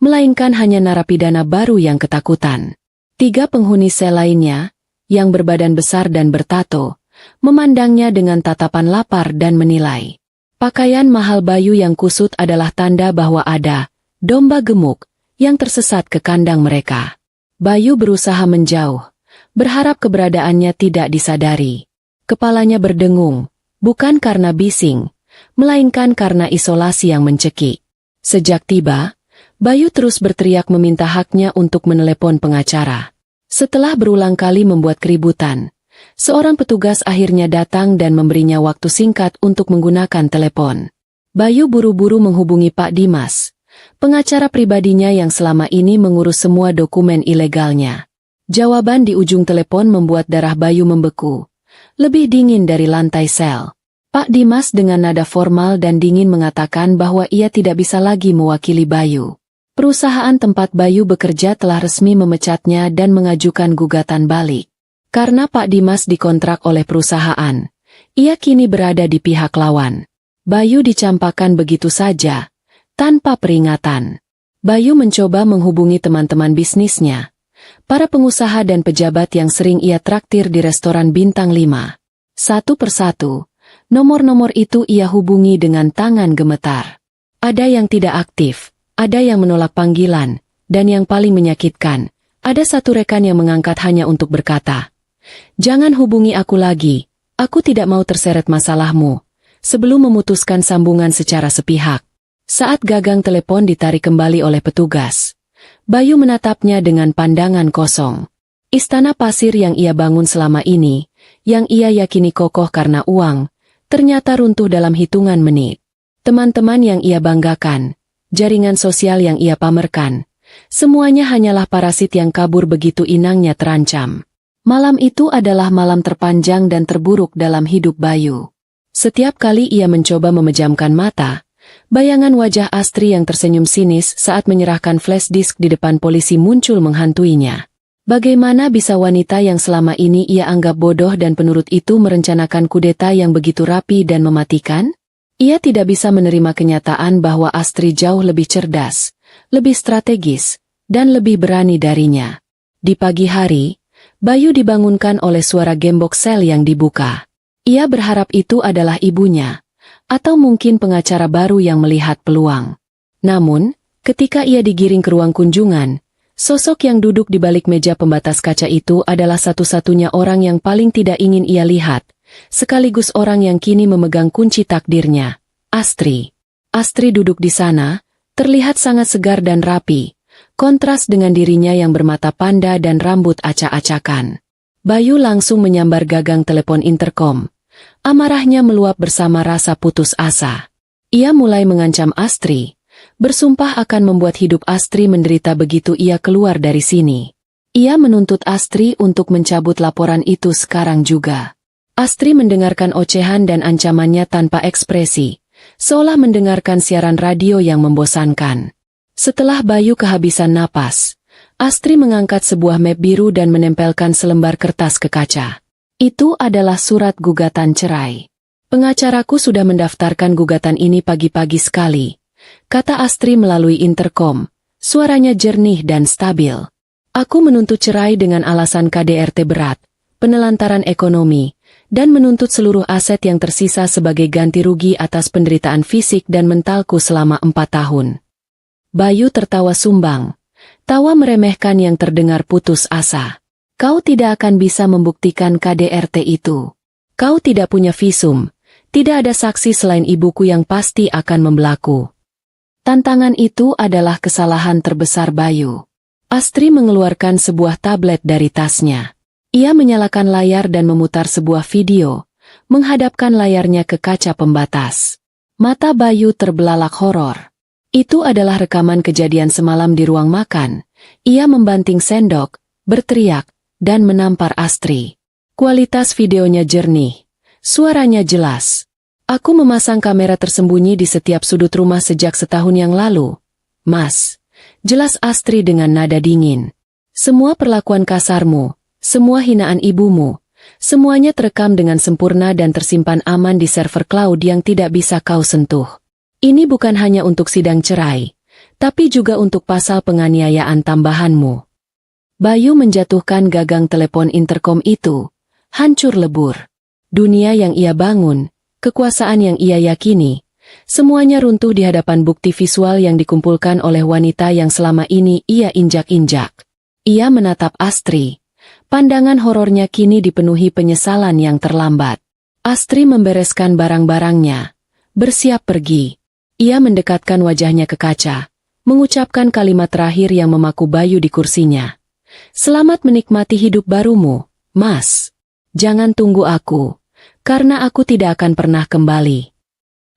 melainkan hanya narapidana baru yang ketakutan. 3 penghuni sel lainnya, yang berbadan besar dan bertato, memandangnya dengan tatapan lapar dan menilai. Pakaian mahal Bayu yang kusut adalah tanda bahwa ada domba gemuk yang tersesat ke kandang mereka. Bayu berusaha menjauh, berharap keberadaannya tidak disadari. Kepalanya berdengung, bukan karena bising, melainkan karena isolasi yang mencekik. Sejak tiba, Bayu terus berteriak meminta haknya untuk menelepon pengacara. Setelah berulang kali membuat keributan, seorang petugas akhirnya datang dan memberinya waktu singkat untuk menggunakan telepon. Bayu buru-buru menghubungi Pak Dimas, pengacara pribadinya yang selama ini mengurus semua dokumen ilegalnya. Jawaban di ujung telepon membuat darah Bayu membeku, lebih dingin dari lantai sel. Pak Dimas dengan nada formal dan dingin mengatakan bahwa ia tidak bisa lagi mewakili Bayu. Perusahaan tempat Bayu bekerja telah resmi memecatnya dan mengajukan gugatan balik. Karena Pak Dimas dikontrak oleh perusahaan, ia kini berada di pihak lawan. Bayu dicampakkan begitu saja, tanpa peringatan. Bayu mencoba menghubungi teman-teman bisnisnya, para pengusaha dan pejabat yang sering ia traktir di restoran bintang 5. Satu persatu, nomor-nomor itu ia hubungi dengan tangan gemetar. Ada yang tidak aktif, ada yang menolak panggilan, dan yang paling menyakitkan, ada satu rekan yang mengangkat hanya untuk berkata, "Jangan hubungi aku lagi, aku tidak mau terseret masalahmu," sebelum memutuskan sambungan secara sepihak. Saat gagang telepon ditarik kembali oleh petugas, Bayu menatapnya dengan pandangan kosong. Istana pasir yang ia bangun selama ini, yang ia yakini kokoh karena uang, ternyata runtuh dalam hitungan menit. Teman-teman yang ia banggakan, jaringan sosial yang ia pamerkan, semuanya hanyalah parasit yang kabur begitu inangnya terancam. Malam itu adalah malam terpanjang dan terburuk dalam hidup Bayu. Setiap kali ia mencoba memejamkan mata, bayangan wajah Astri yang tersenyum sinis saat menyerahkan flash disk di depan polisi muncul menghantuinya. Bagaimana bisa wanita yang selama ini ia anggap bodoh dan penurut itu merencanakan kudeta yang begitu rapi dan mematikan? Ia tidak bisa menerima kenyataan bahwa Astri jauh lebih cerdas, lebih strategis, dan lebih berani darinya. Di pagi hari, Bayu dibangunkan oleh suara gembok sel yang dibuka. Ia berharap itu adalah ibunya, atau mungkin pengacara baru yang melihat peluang. Namun, ketika ia digiring ke ruang kunjungan, sosok yang duduk di balik meja pembatas kaca itu adalah satu-satunya orang yang paling tidak ingin ia lihat, sekaligus orang yang kini memegang kunci takdirnya, Astri. Astri duduk di sana, terlihat sangat segar dan rapi, kontras dengan dirinya yang bermata panda dan rambut acak-acakan. Bayu langsung menyambar gagang telepon interkom. Amarahnya meluap bersama rasa putus asa. Ia mulai mengancam Astri, bersumpah akan membuat hidup Astri menderita begitu ia keluar dari sini. Ia menuntut Astri untuk mencabut laporan itu sekarang juga. Astri mendengarkan ocehan dan ancamannya tanpa ekspresi, seolah mendengarkan siaran radio yang membosankan. Setelah Bayu kehabisan napas, Astri mengangkat sebuah map biru dan menempelkan selembar kertas ke kaca. Itu adalah surat gugatan cerai. "Pengacaraku sudah mendaftarkan gugatan ini pagi-pagi sekali," kata Astri melalui interkom, suaranya jernih dan stabil. "Aku menuntut cerai dengan alasan KDRT berat, penelantaran ekonomi, dan menuntut seluruh aset yang tersisa sebagai ganti rugi atas penderitaan fisik dan mentalku selama 4 tahun. Bayu tertawa sumbang, tawa meremehkan yang terdengar putus asa. "Kau tidak akan bisa membuktikan KDRT itu. Kau tidak punya visum, tidak ada saksi selain ibuku yang pasti akan membelaku." Tantangan itu adalah kesalahan terbesar Bayu. Astri mengeluarkan sebuah tablet dari tasnya. Ia menyalakan layar dan memutar sebuah video, menghadapkan layarnya ke kaca pembatas. Mata Bayu terbelalak horor. Itu adalah rekaman kejadian semalam di ruang makan. Ia membanting sendok, berteriak, dan menampar Astri. Kualitas videonya jernih, suaranya jelas. Aku memasang kamera tersembunyi di setiap sudut rumah sejak setahun yang lalu. Mas, jelas Astri dengan nada dingin. Semua perlakuan kasarmu, semua hinaan ibumu, semuanya terekam dengan sempurna dan tersimpan aman di server cloud yang tidak bisa kau sentuh. Ini bukan hanya untuk sidang cerai, tapi juga untuk pasal penganiayaan tambahanmu. Bayu menjatuhkan gagang telepon interkom itu. Hancur lebur. Dunia yang ia bangun, kekuasaan yang ia yakini, semuanya runtuh di hadapan bukti visual yang dikumpulkan oleh wanita yang selama ini ia injak-injak. Ia menatap Astri. Pandangan horornya kini dipenuhi penyesalan yang terlambat. Astri membereskan barang-barangnya, bersiap pergi. Ia mendekatkan wajahnya ke kaca, mengucapkan kalimat terakhir yang memaku Bayu di kursinya. Selamat menikmati hidup barumu, Mas. Jangan tunggu aku, karena aku tidak akan pernah kembali.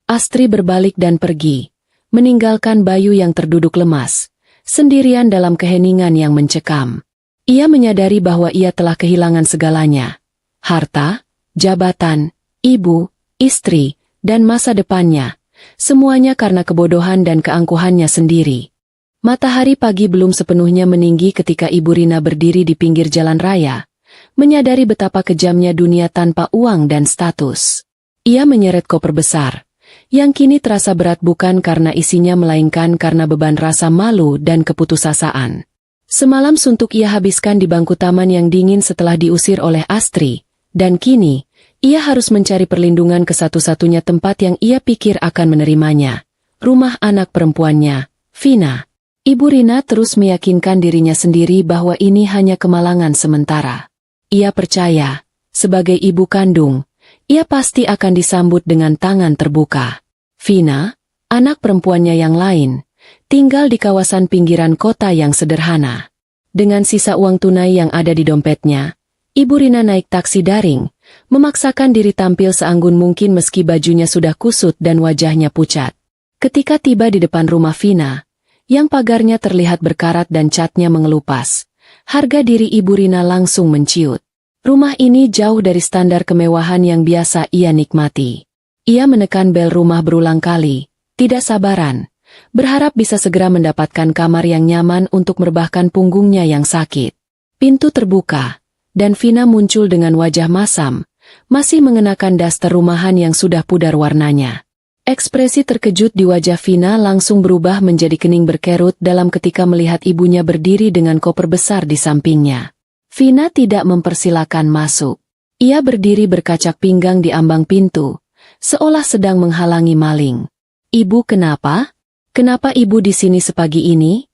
Astri berbalik dan pergi, meninggalkan Bayu yang terduduk lemas, sendirian dalam keheningan yang mencekam. Ia menyadari bahwa ia telah kehilangan segalanya. Harta, jabatan, ibu, istri, dan masa depannya. Semuanya karena kebodohan dan keangkuhannya sendiri. Matahari pagi belum sepenuhnya meninggi ketika Ibu Rina berdiri di pinggir jalan raya, menyadari betapa kejamnya dunia tanpa uang dan status. Ia menyeret koper besar, yang kini terasa berat bukan karena isinya melainkan karena beban rasa malu dan keputusasaan. Semalam suntuk ia habiskan di bangku taman yang dingin setelah diusir oleh Astri, dan kini, ia harus mencari perlindungan ke satu-satunya tempat yang ia pikir akan menerimanya, rumah anak perempuannya, Vina. Ibu Rina terus meyakinkan dirinya sendiri bahwa ini hanya kemalangan sementara. Ia percaya, sebagai ibu kandung, ia pasti akan disambut dengan tangan terbuka. Vina, anak perempuannya yang lain, tinggal di kawasan pinggiran kota yang sederhana. Dengan sisa uang tunai yang ada di dompetnya, Ibu Rina naik taksi daring, memaksakan diri tampil seanggun mungkin meski bajunya sudah kusut dan wajahnya pucat. Ketika tiba di depan rumah Vina, yang pagarnya terlihat berkarat dan catnya mengelupas, harga diri Ibu Rina langsung menciut. Rumah ini jauh dari standar kemewahan yang biasa ia nikmati. Ia menekan bel rumah berulang kali, tidak sabaran, berharap bisa segera mendapatkan kamar yang nyaman untuk merebahkan punggungnya yang sakit. Pintu terbuka, dan Vina muncul dengan wajah masam, masih mengenakan daster rumahan yang sudah pudar warnanya. Ekspresi terkejut di wajah Vina langsung berubah menjadi kening berkerut dalam ketika melihat ibunya berdiri dengan koper besar di sampingnya. Vina tidak mempersilakan masuk. Ia berdiri berkacak pinggang di ambang pintu, seolah sedang menghalangi maling. "Ibu kenapa? Kenapa ibu di sini sepagi ini?"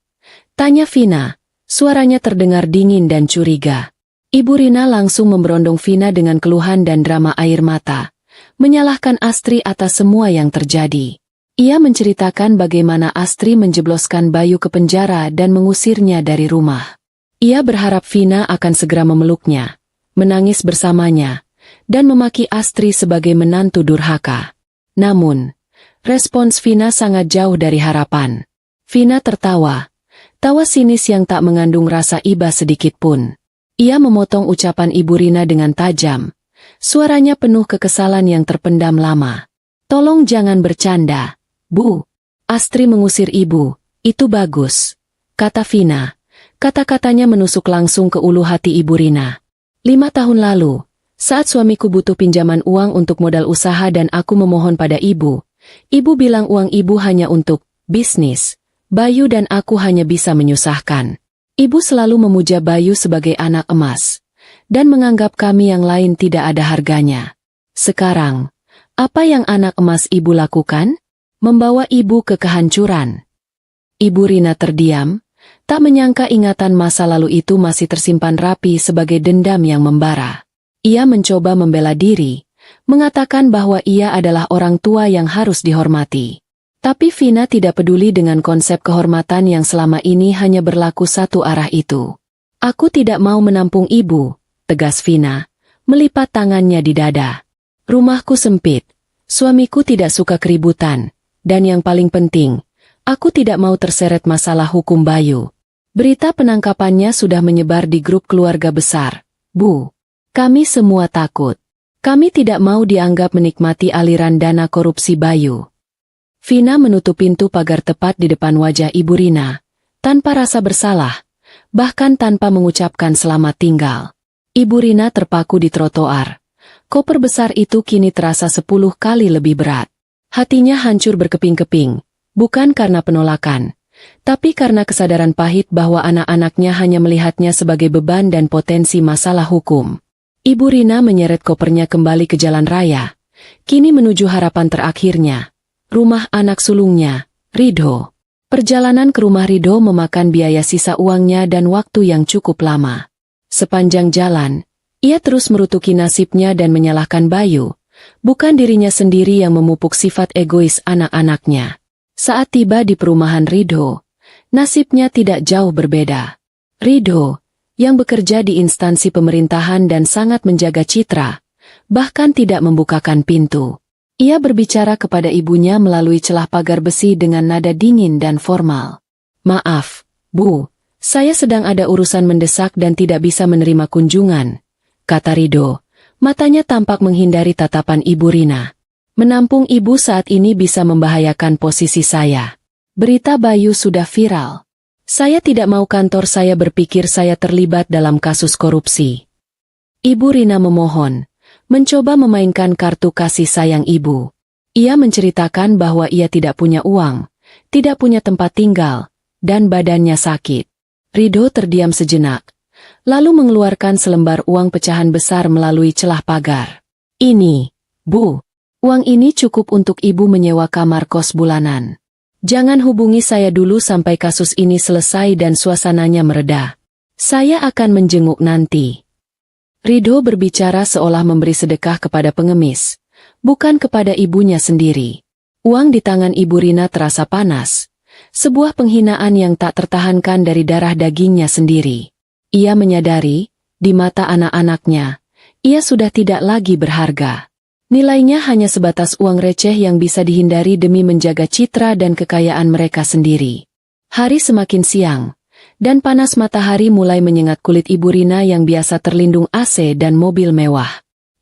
tanya Vina. Suaranya terdengar dingin dan curiga. Ibu Rina langsung memberondong Vina dengan keluhan dan drama air mata, menyalahkan Astri atas semua yang terjadi. Ia menceritakan bagaimana Astri menjebloskan Bayu ke penjara dan mengusirnya dari rumah. Ia berharap Vina akan segera memeluknya, menangis bersamanya, dan memaki Astri sebagai menantu durhaka. Namun, respons Vina sangat jauh dari harapan. Vina tertawa, tawa sinis yang tak mengandung rasa iba sedikit pun. Ia memotong ucapan Ibu Rina dengan tajam. Suaranya penuh kekesalan yang terpendam lama. "Tolong jangan bercanda, Bu. Astri mengusir ibu, itu bagus," kata Vina. Kata-katanya menusuk langsung ke ulu hati Ibu Rina. 5 tahun lalu, saat suamiku butuh pinjaman uang untuk modal usaha dan aku memohon pada ibu bilang uang ibu hanya untuk bisnis. Bayu dan aku hanya bisa menyusahkan. Ibu selalu memuja Bayu sebagai anak emas, dan menganggap kami yang lain tidak ada harganya. Sekarang, apa yang anak emas ibu lakukan? Membawa ibu ke kehancuran. Ibu Rina terdiam, tak menyangka ingatan masa lalu itu masih tersimpan rapi sebagai dendam yang membara. Ia mencoba membela diri, mengatakan bahwa ia adalah orang tua yang harus dihormati. Tapi Vina tidak peduli dengan konsep kehormatan yang selama ini hanya berlaku satu arah itu. "Aku tidak mau menampung ibu," tegas Vina, melipat tangannya di dada. "Rumahku sempit, suamiku tidak suka keributan, dan yang paling penting, aku tidak mau terseret masalah hukum Bayu." Berita penangkapannya sudah menyebar di grup keluarga besar. "Bu, kami semua takut. Kami tidak mau dianggap menikmati aliran dana korupsi Bayu. Vina menutup pintu pagar tepat di depan wajah Ibu Rina, tanpa rasa bersalah, bahkan tanpa mengucapkan selamat tinggal. Ibu Rina terpaku di trotoar. Koper besar itu kini terasa 10 kali lebih berat. Hatinya hancur berkeping-keping, bukan karena penolakan, tapi karena kesadaran pahit bahwa anak-anaknya hanya melihatnya sebagai beban dan potensi masalah hukum. Ibu Rina menyeret kopernya kembali ke jalan raya, kini menuju harapan terakhirnya, rumah anak sulungnya, Ridho. Perjalanan ke rumah Ridho memakan biaya sisa uangnya dan waktu yang cukup lama. Sepanjang jalan, ia terus merutuki nasibnya dan menyalahkan Bayu, bukan dirinya sendiri yang memupuk sifat egois anak-anaknya. Saat tiba di perumahan Ridho, nasibnya tidak jauh berbeda. Ridho, yang bekerja di instansi pemerintahan dan sangat menjaga citra, bahkan tidak membukakan pintu. Ia berbicara kepada ibunya melalui celah pagar besi dengan nada dingin dan formal. "Maaf, Bu, saya sedang ada urusan mendesak dan tidak bisa menerima kunjungan," kata Ridho. Matanya tampak menghindari tatapan Ibu Rina. "Menampung ibu saat ini bisa membahayakan posisi saya. Berita Bayu sudah viral. Saya tidak mau kantor saya berpikir saya terlibat dalam kasus korupsi." Ibu Rina memohon, mencoba memainkan kartu kasih sayang ibu. Ia menceritakan bahwa ia tidak punya uang, tidak punya tempat tinggal, dan badannya sakit. Ridho terdiam sejenak, lalu mengeluarkan selembar uang pecahan besar melalui celah pagar. "Ini, Bu, uang ini cukup untuk ibu menyewa kamar kos bulanan. Jangan hubungi saya dulu sampai kasus ini selesai dan suasananya mereda. Saya akan menjenguk nanti." Ridho berbicara seolah memberi sedekah kepada pengemis, bukan kepada ibunya sendiri. Uang di tangan Ibu Rina terasa panas, sebuah penghinaan yang tak tertahankan dari darah dagingnya sendiri. Ia menyadari, di mata anak-anaknya, ia sudah tidak lagi berharga. Nilainya hanya sebatas uang receh yang bisa dihindari demi menjaga citra dan kekayaan mereka sendiri. Hari semakin siang, dan panas matahari mulai menyengat kulit Ibu Rina yang biasa terlindung AC dan mobil mewah.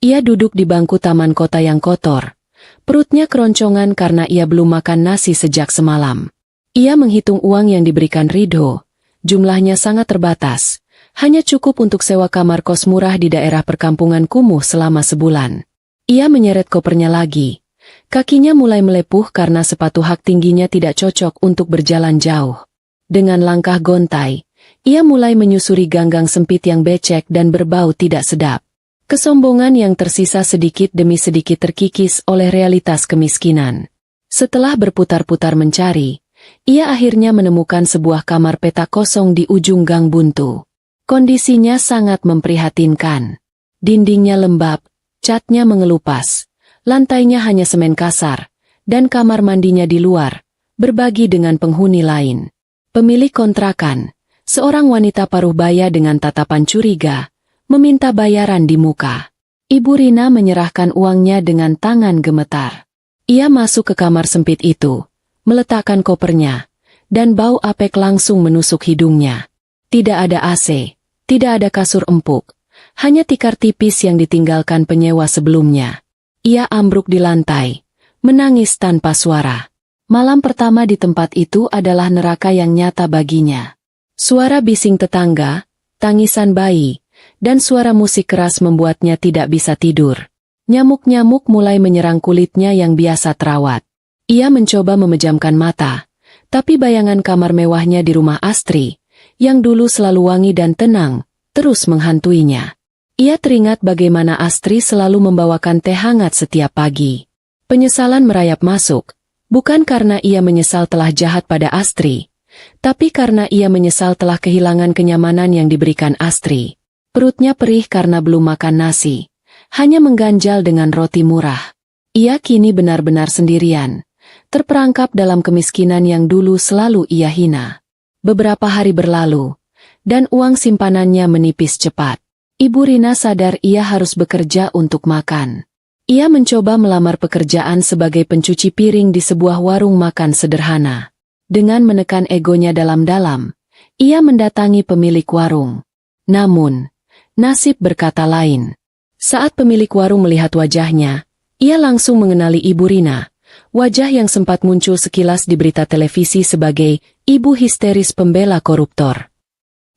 Ia duduk di bangku taman kota yang kotor. Perutnya keroncongan karena ia belum makan nasi sejak semalam. Ia menghitung uang yang diberikan Ridho. Jumlahnya sangat terbatas, hanya cukup untuk sewa kamar kos murah di daerah perkampungan kumuh selama sebulan. Ia menyeret kopernya lagi. Kakinya mulai melepuh karena sepatu hak tingginya tidak cocok untuk berjalan jauh. Dengan langkah gontai, ia mulai menyusuri ganggang sempit yang becek dan berbau tidak sedap. Kesombongan yang tersisa sedikit demi sedikit terkikis oleh realitas kemiskinan. Setelah berputar-putar mencari, ia akhirnya menemukan sebuah kamar petak kosong di ujung gang buntu. Kondisinya sangat memprihatinkan. Dindingnya lembab, catnya mengelupas, lantainya hanya semen kasar, dan kamar mandinya di luar, berbagi dengan penghuni lain. Pemilik kontrakan, seorang wanita paruh baya dengan tatapan curiga, meminta bayaran di muka. Ibu Rina menyerahkan uangnya dengan tangan gemetar. Ia masuk ke kamar sempit itu, meletakkan kopernya, dan bau apek langsung menusuk hidungnya. Tidak ada AC, tidak ada kasur empuk. Hanya tikar tipis yang ditinggalkan penyewa sebelumnya. Ia ambruk di lantai, menangis tanpa suara. Malam pertama di tempat itu adalah neraka yang nyata baginya. Suara bising tetangga, tangisan bayi, dan suara musik keras membuatnya tidak bisa tidur. Nyamuk-nyamuk mulai menyerang kulitnya yang biasa terawat. Ia mencoba memejamkan mata, tapi bayangan kamar mewahnya di rumah Astri, yang dulu selalu wangi dan tenang, terus menghantuinya. Ia teringat bagaimana Astri selalu membawakan teh hangat setiap pagi. Penyesalan merayap masuk, bukan karena ia menyesal telah jahat pada Astri, tapi karena ia menyesal telah kehilangan kenyamanan yang diberikan Astri. Perutnya perih karena belum makan nasi, hanya mengganjal dengan roti murah. Ia kini benar-benar sendirian, terperangkap dalam kemiskinan yang dulu selalu ia hina. Beberapa hari berlalu, dan uang simpanannya menipis cepat. Ibu Rina sadar ia harus bekerja untuk makan. Ia mencoba melamar pekerjaan sebagai pencuci piring di sebuah warung makan sederhana. Dengan menekan egonya dalam-dalam, ia mendatangi pemilik warung. Namun, nasib berkata lain. Saat pemilik warung melihat wajahnya, ia langsung mengenali Ibu Rina, wajah yang sempat muncul sekilas di berita televisi sebagai ibu histeris pembela koruptor.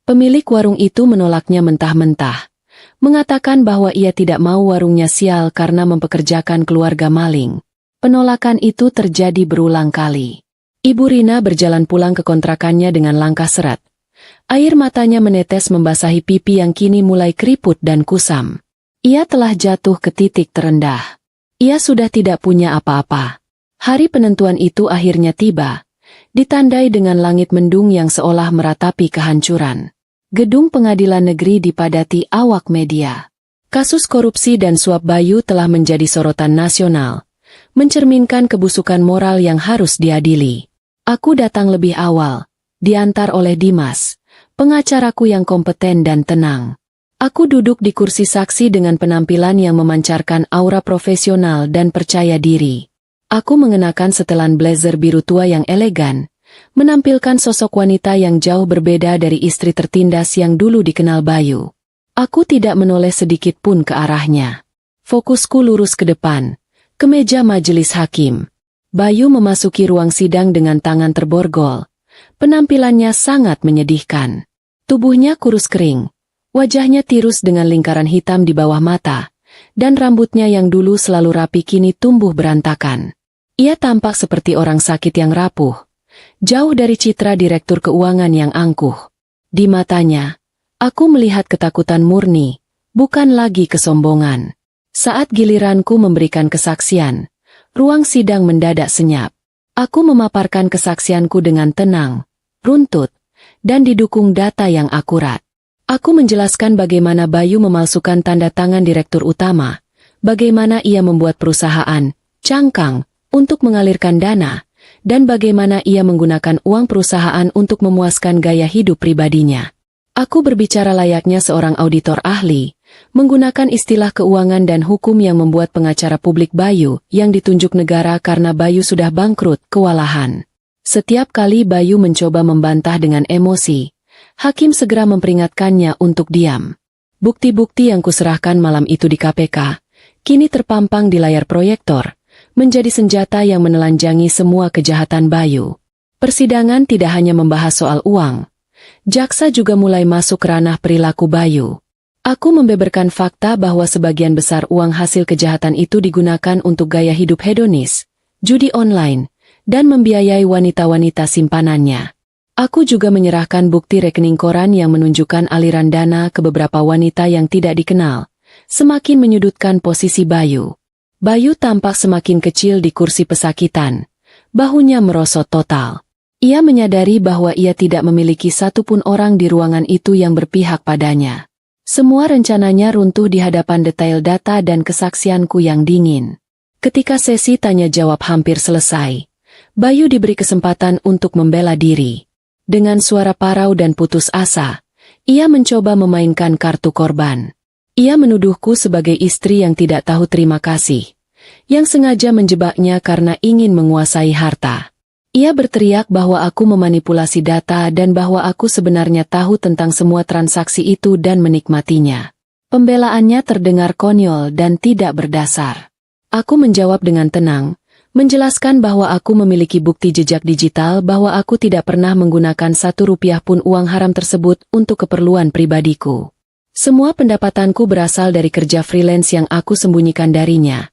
Pemilik warung itu menolaknya mentah-mentah, mengatakan bahwa ia tidak mau warungnya sial karena mempekerjakan keluarga maling. Penolakan itu terjadi berulang kali. Ibu Rina berjalan pulang ke kontrakannya dengan langkah seret. Air matanya menetes membasahi pipi yang kini mulai keriput dan kusam. Ia telah jatuh ke titik terendah. Ia sudah tidak punya apa-apa. Hari penentuan itu akhirnya tiba, ditandai dengan langit mendung yang seolah meratapi kehancuran. Gedung pengadilan negeri dipadati awak media. Kasus korupsi dan suap Bayu telah menjadi sorotan nasional, mencerminkan kebusukan moral yang harus diadili. Aku datang lebih awal, diantar oleh Dimas, pengacaraku yang kompeten dan tenang. Aku duduk di kursi saksi dengan penampilan yang memancarkan aura profesional dan percaya diri. Aku mengenakan setelan blazer biru tua yang elegan, menampilkan sosok wanita yang jauh berbeda dari istri tertindas yang dulu dikenal Bayu. Aku tidak menoleh sedikit pun ke arahnya. Fokusku lurus ke depan, ke meja majelis hakim. Bayu memasuki ruang sidang dengan tangan terborgol. Penampilannya sangat menyedihkan. Tubuhnya kurus kering. Wajahnya tirus dengan lingkaran hitam di bawah mata, dan rambutnya yang dulu selalu rapi kini tumbuh berantakan. Ia tampak seperti orang sakit yang rapuh, jauh dari citra direktur keuangan yang angkuh. Di matanya, aku melihat ketakutan murni, bukan lagi kesombongan. Saat giliranku memberikan kesaksian, ruang sidang mendadak senyap. Aku memaparkan kesaksianku dengan tenang, runtut, dan didukung data yang akurat. Aku menjelaskan bagaimana Bayu memalsukan tanda tangan direktur utama, bagaimana ia membuat perusahaan cangkang untuk mengalirkan dana, dan bagaimana ia menggunakan uang perusahaan untuk memuaskan gaya hidup pribadinya. Aku berbicara layaknya seorang auditor ahli, menggunakan istilah keuangan dan hukum yang membuat pengacara publik Bayu yang ditunjuk negara karena Bayu sudah bangkrut kewalahan. Setiap kali Bayu mencoba membantah dengan emosi, hakim segera memperingatkannya untuk diam. Bukti-bukti yang kuserahkan malam itu di KPK, kini terpampang di layar proyektor, menjadi senjata yang menelanjangi semua kejahatan Bayu. Persidangan tidak hanya membahas soal uang. Jaksa juga mulai masuk ranah perilaku Bayu. Aku membeberkan fakta bahwa sebagian besar uang hasil kejahatan itu digunakan untuk gaya hidup hedonis, judi online, dan membiayai wanita-wanita simpanannya. Aku juga menyerahkan bukti rekening koran yang menunjukkan aliran dana ke beberapa wanita yang tidak dikenal, semakin menyudutkan posisi Bayu. Bayu tampak semakin kecil di kursi pesakitan, bahunya merosot total. Ia menyadari bahwa ia tidak memiliki satupun orang di ruangan itu yang berpihak padanya. Semua rencananya runtuh di hadapan detail data dan kesaksianku yang dingin. Ketika sesi tanya jawab hampir selesai, Bayu diberi kesempatan untuk membela diri. Dengan suara parau dan putus asa, ia mencoba memainkan kartu korban. Ia menuduhku sebagai istri yang tidak tahu terima kasih, yang sengaja menjebaknya karena ingin menguasai harta. Ia berteriak bahwa aku memanipulasi data dan bahwa aku sebenarnya tahu tentang semua transaksi itu dan menikmatinya. Pembelaannya terdengar konyol dan tidak berdasar. Aku menjawab dengan tenang, menjelaskan bahwa aku memiliki bukti jejak digital bahwa aku tidak pernah menggunakan Rp1 pun uang haram tersebut untuk keperluan pribadiku. Semua pendapatanku berasal dari kerja freelance yang aku sembunyikan darinya,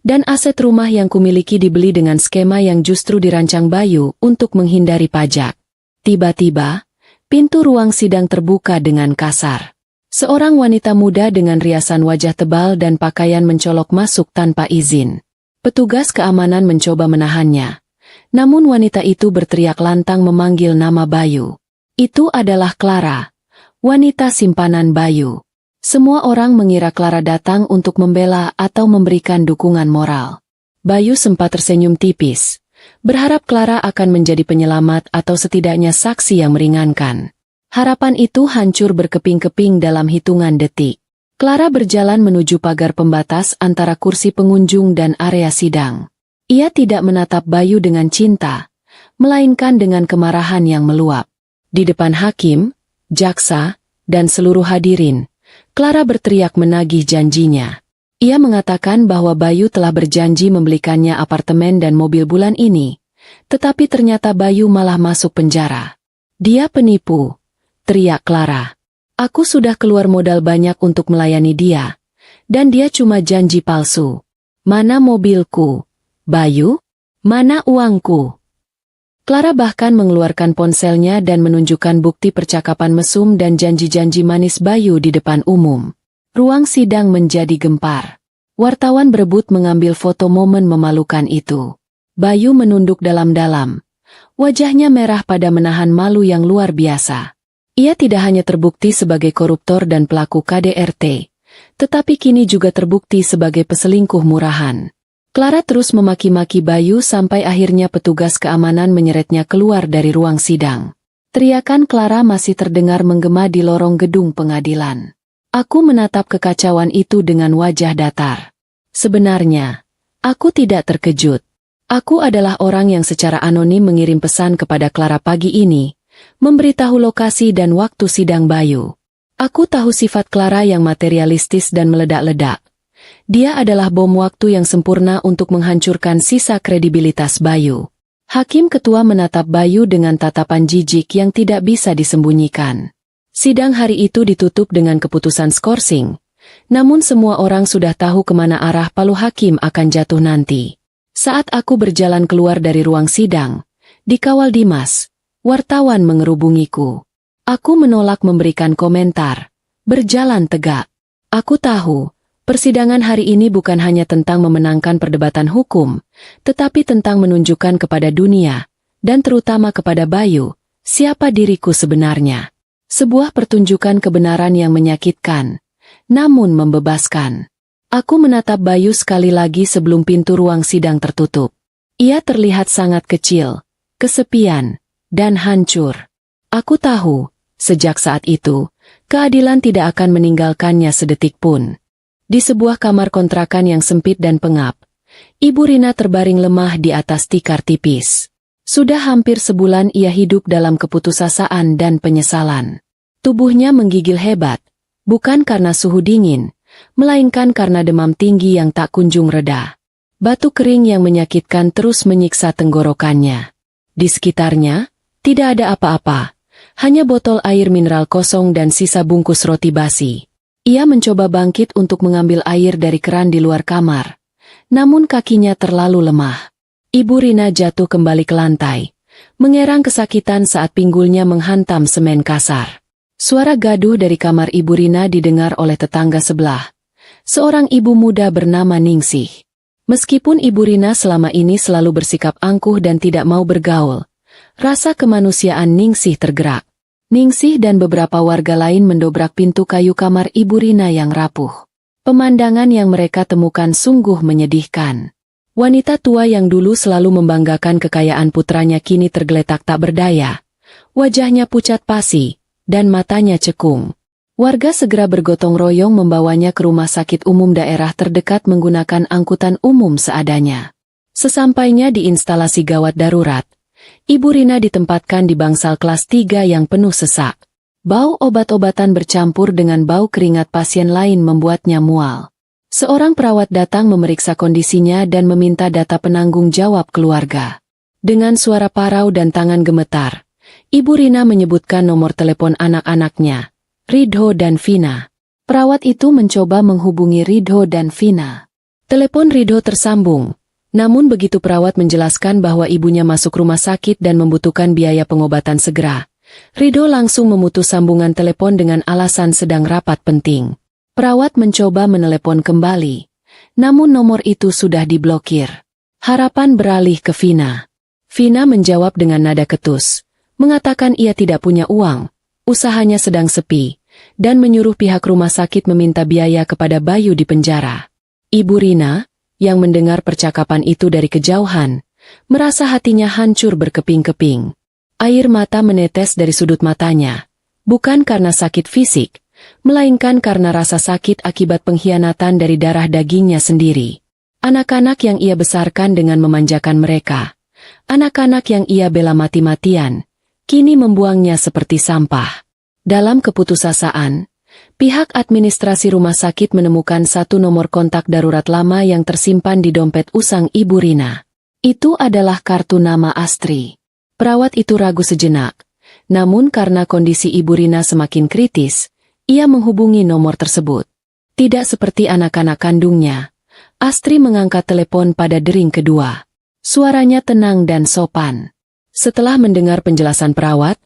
dan aset rumah yang kumiliki dibeli dengan skema yang justru dirancang Bayu untuk menghindari pajak. Tiba-tiba, pintu ruang sidang terbuka dengan kasar. Seorang wanita muda dengan riasan wajah tebal dan pakaian mencolok masuk tanpa izin. Petugas keamanan mencoba menahannya, namun wanita itu berteriak lantang memanggil nama Bayu. Itu adalah Clara, wanita simpanan Bayu. Semua orang mengira Clara datang untuk membela atau memberikan dukungan moral. Bayu sempat tersenyum tipis, berharap Clara akan menjadi penyelamat atau setidaknya saksi yang meringankan. Harapan itu hancur berkeping-keping dalam hitungan detik. Clara berjalan menuju pagar pembatas antara kursi pengunjung dan area sidang. Ia tidak menatap Bayu dengan cinta, melainkan dengan kemarahan yang meluap. Di depan hakim, jaksa, dan seluruh hadirin, Clara berteriak menagih janjinya. Ia mengatakan bahwa Bayu telah berjanji membelikannya apartemen dan mobil bulan ini, tetapi ternyata Bayu malah masuk penjara. Dia penipu, teriak Clara. Aku sudah keluar modal banyak untuk melayani dia, dan dia cuma janji palsu. Mana mobilku, Bayu? Mana uangku? Clara bahkan mengeluarkan ponselnya dan menunjukkan bukti percakapan mesum dan janji-janji manis Bayu di depan umum. Ruang sidang menjadi gempar. Wartawan berebut mengambil foto momen memalukan itu. Bayu menunduk dalam-dalam. Wajahnya merah pada menahan malu yang luar biasa. Ia tidak hanya terbukti sebagai koruptor dan pelaku KDRT, tetapi kini juga terbukti sebagai peselingkuh murahan. Clara terus memaki-maki Bayu sampai akhirnya petugas keamanan menyeretnya keluar dari ruang sidang. Teriakan Clara masih terdengar menggema di lorong gedung pengadilan. Aku menatap kekacauan itu dengan wajah datar. Sebenarnya, aku tidak terkejut. Aku adalah orang yang secara anonim mengirim pesan kepada Clara pagi ini, memberitahu lokasi dan waktu sidang Bayu. Aku tahu sifat Clara yang materialistis dan meledak-ledak. Dia adalah bom waktu yang sempurna untuk menghancurkan sisa kredibilitas Bayu. Hakim ketua menatap Bayu dengan tatapan jijik yang tidak bisa disembunyikan. Sidang hari itu ditutup dengan keputusan skorsing, namun semua orang sudah tahu kemana arah palu hakim akan jatuh nanti. Saat aku berjalan keluar dari ruang sidang, dikawal Dimas, wartawan mengerubungiku. Aku menolak memberikan komentar, berjalan tegak. Aku tahu, persidangan hari ini bukan hanya tentang memenangkan perdebatan hukum, tetapi tentang menunjukkan kepada dunia, dan terutama kepada Bayu, siapa diriku sebenarnya. Sebuah pertunjukan kebenaran yang menyakitkan, namun membebaskan. Aku menatap Bayu sekali lagi sebelum pintu ruang sidang tertutup. Ia terlihat sangat kecil, kesepian, dan hancur. Aku tahu, sejak saat itu, keadilan tidak akan meninggalkannya sedetik pun. Di sebuah kamar kontrakan yang sempit dan pengap, Ibu Rina terbaring lemah di atas tikar tipis. Sudah hampir sebulan ia hidup dalam keputusasaan dan penyesalan. Tubuhnya menggigil hebat, bukan karena suhu dingin, melainkan karena demam tinggi yang tak kunjung reda. Batu kering yang menyakitkan terus menyiksa tenggorokannya. Di sekitarnya, tidak ada apa-apa, hanya botol air mineral kosong dan sisa bungkus roti basi. Ia mencoba bangkit untuk mengambil air dari keran di luar kamar, namun kakinya terlalu lemah. Ibu Rina jatuh kembali ke lantai, mengerang kesakitan saat pinggulnya menghantam semen kasar. Suara gaduh dari kamar Ibu Rina didengar oleh tetangga sebelah, seorang ibu muda bernama Ningsih. Meskipun Ibu Rina selama ini selalu bersikap angkuh dan tidak mau bergaul, rasa kemanusiaan Ningsih tergerak. Ningsih dan beberapa warga lain mendobrak pintu kayu kamar Ibu Rina yang rapuh. Pemandangan yang mereka temukan sungguh menyedihkan. Wanita tua yang dulu selalu membanggakan kekayaan putranya kini tergeletak tak berdaya. Wajahnya pucat pasi, dan matanya cekung. Warga segera bergotong royong membawanya ke rumah sakit umum daerah terdekat menggunakan angkutan umum seadanya. Sesampainya di instalasi gawat darurat, Ibu Rina ditempatkan di bangsal kelas 3 yang penuh sesak. Bau obat-obatan bercampur dengan bau keringat pasien lain membuatnya mual. Seorang perawat datang memeriksa kondisinya dan meminta data penanggung jawab keluarga. Dengan suara parau dan tangan gemetar, Ibu Rina menyebutkan nomor telepon anak-anaknya, Ridho dan Vina. Perawat itu mencoba menghubungi Ridho dan Vina. Telepon Ridho tersambung. Namun begitu perawat menjelaskan bahwa ibunya masuk rumah sakit dan membutuhkan biaya pengobatan segera, Ridho langsung memutus sambungan telepon dengan alasan sedang rapat penting. Perawat mencoba menelepon kembali, namun nomor itu sudah diblokir. Harapan beralih ke Vina. Vina menjawab dengan nada ketus, mengatakan ia tidak punya uang, usahanya sedang sepi, dan menyuruh pihak rumah sakit meminta biaya kepada Bayu di penjara. Ibu Rina, yang mendengar percakapan itu dari kejauhan, merasa hatinya hancur berkeping-keping. Air mata menetes dari sudut matanya, bukan karena sakit fisik, melainkan karena rasa sakit akibat pengkhianatan dari darah dagingnya sendiri. Anak-anak yang ia besarkan dengan memanjakan mereka, anak-anak yang ia bela mati-matian, kini membuangnya seperti sampah. Dalam keputusasaan, pihak administrasi rumah sakit menemukan satu nomor kontak darurat lama yang tersimpan di dompet usang Ibu Rina. Itu adalah kartu nama Astri. Perawat itu ragu sejenak, namun karena kondisi Ibu Rina semakin kritis, ia menghubungi nomor tersebut. Tidak seperti anak-anak kandungnya, Astri mengangkat telepon pada dering kedua. Suaranya tenang dan sopan. Setelah mendengar penjelasan perawat,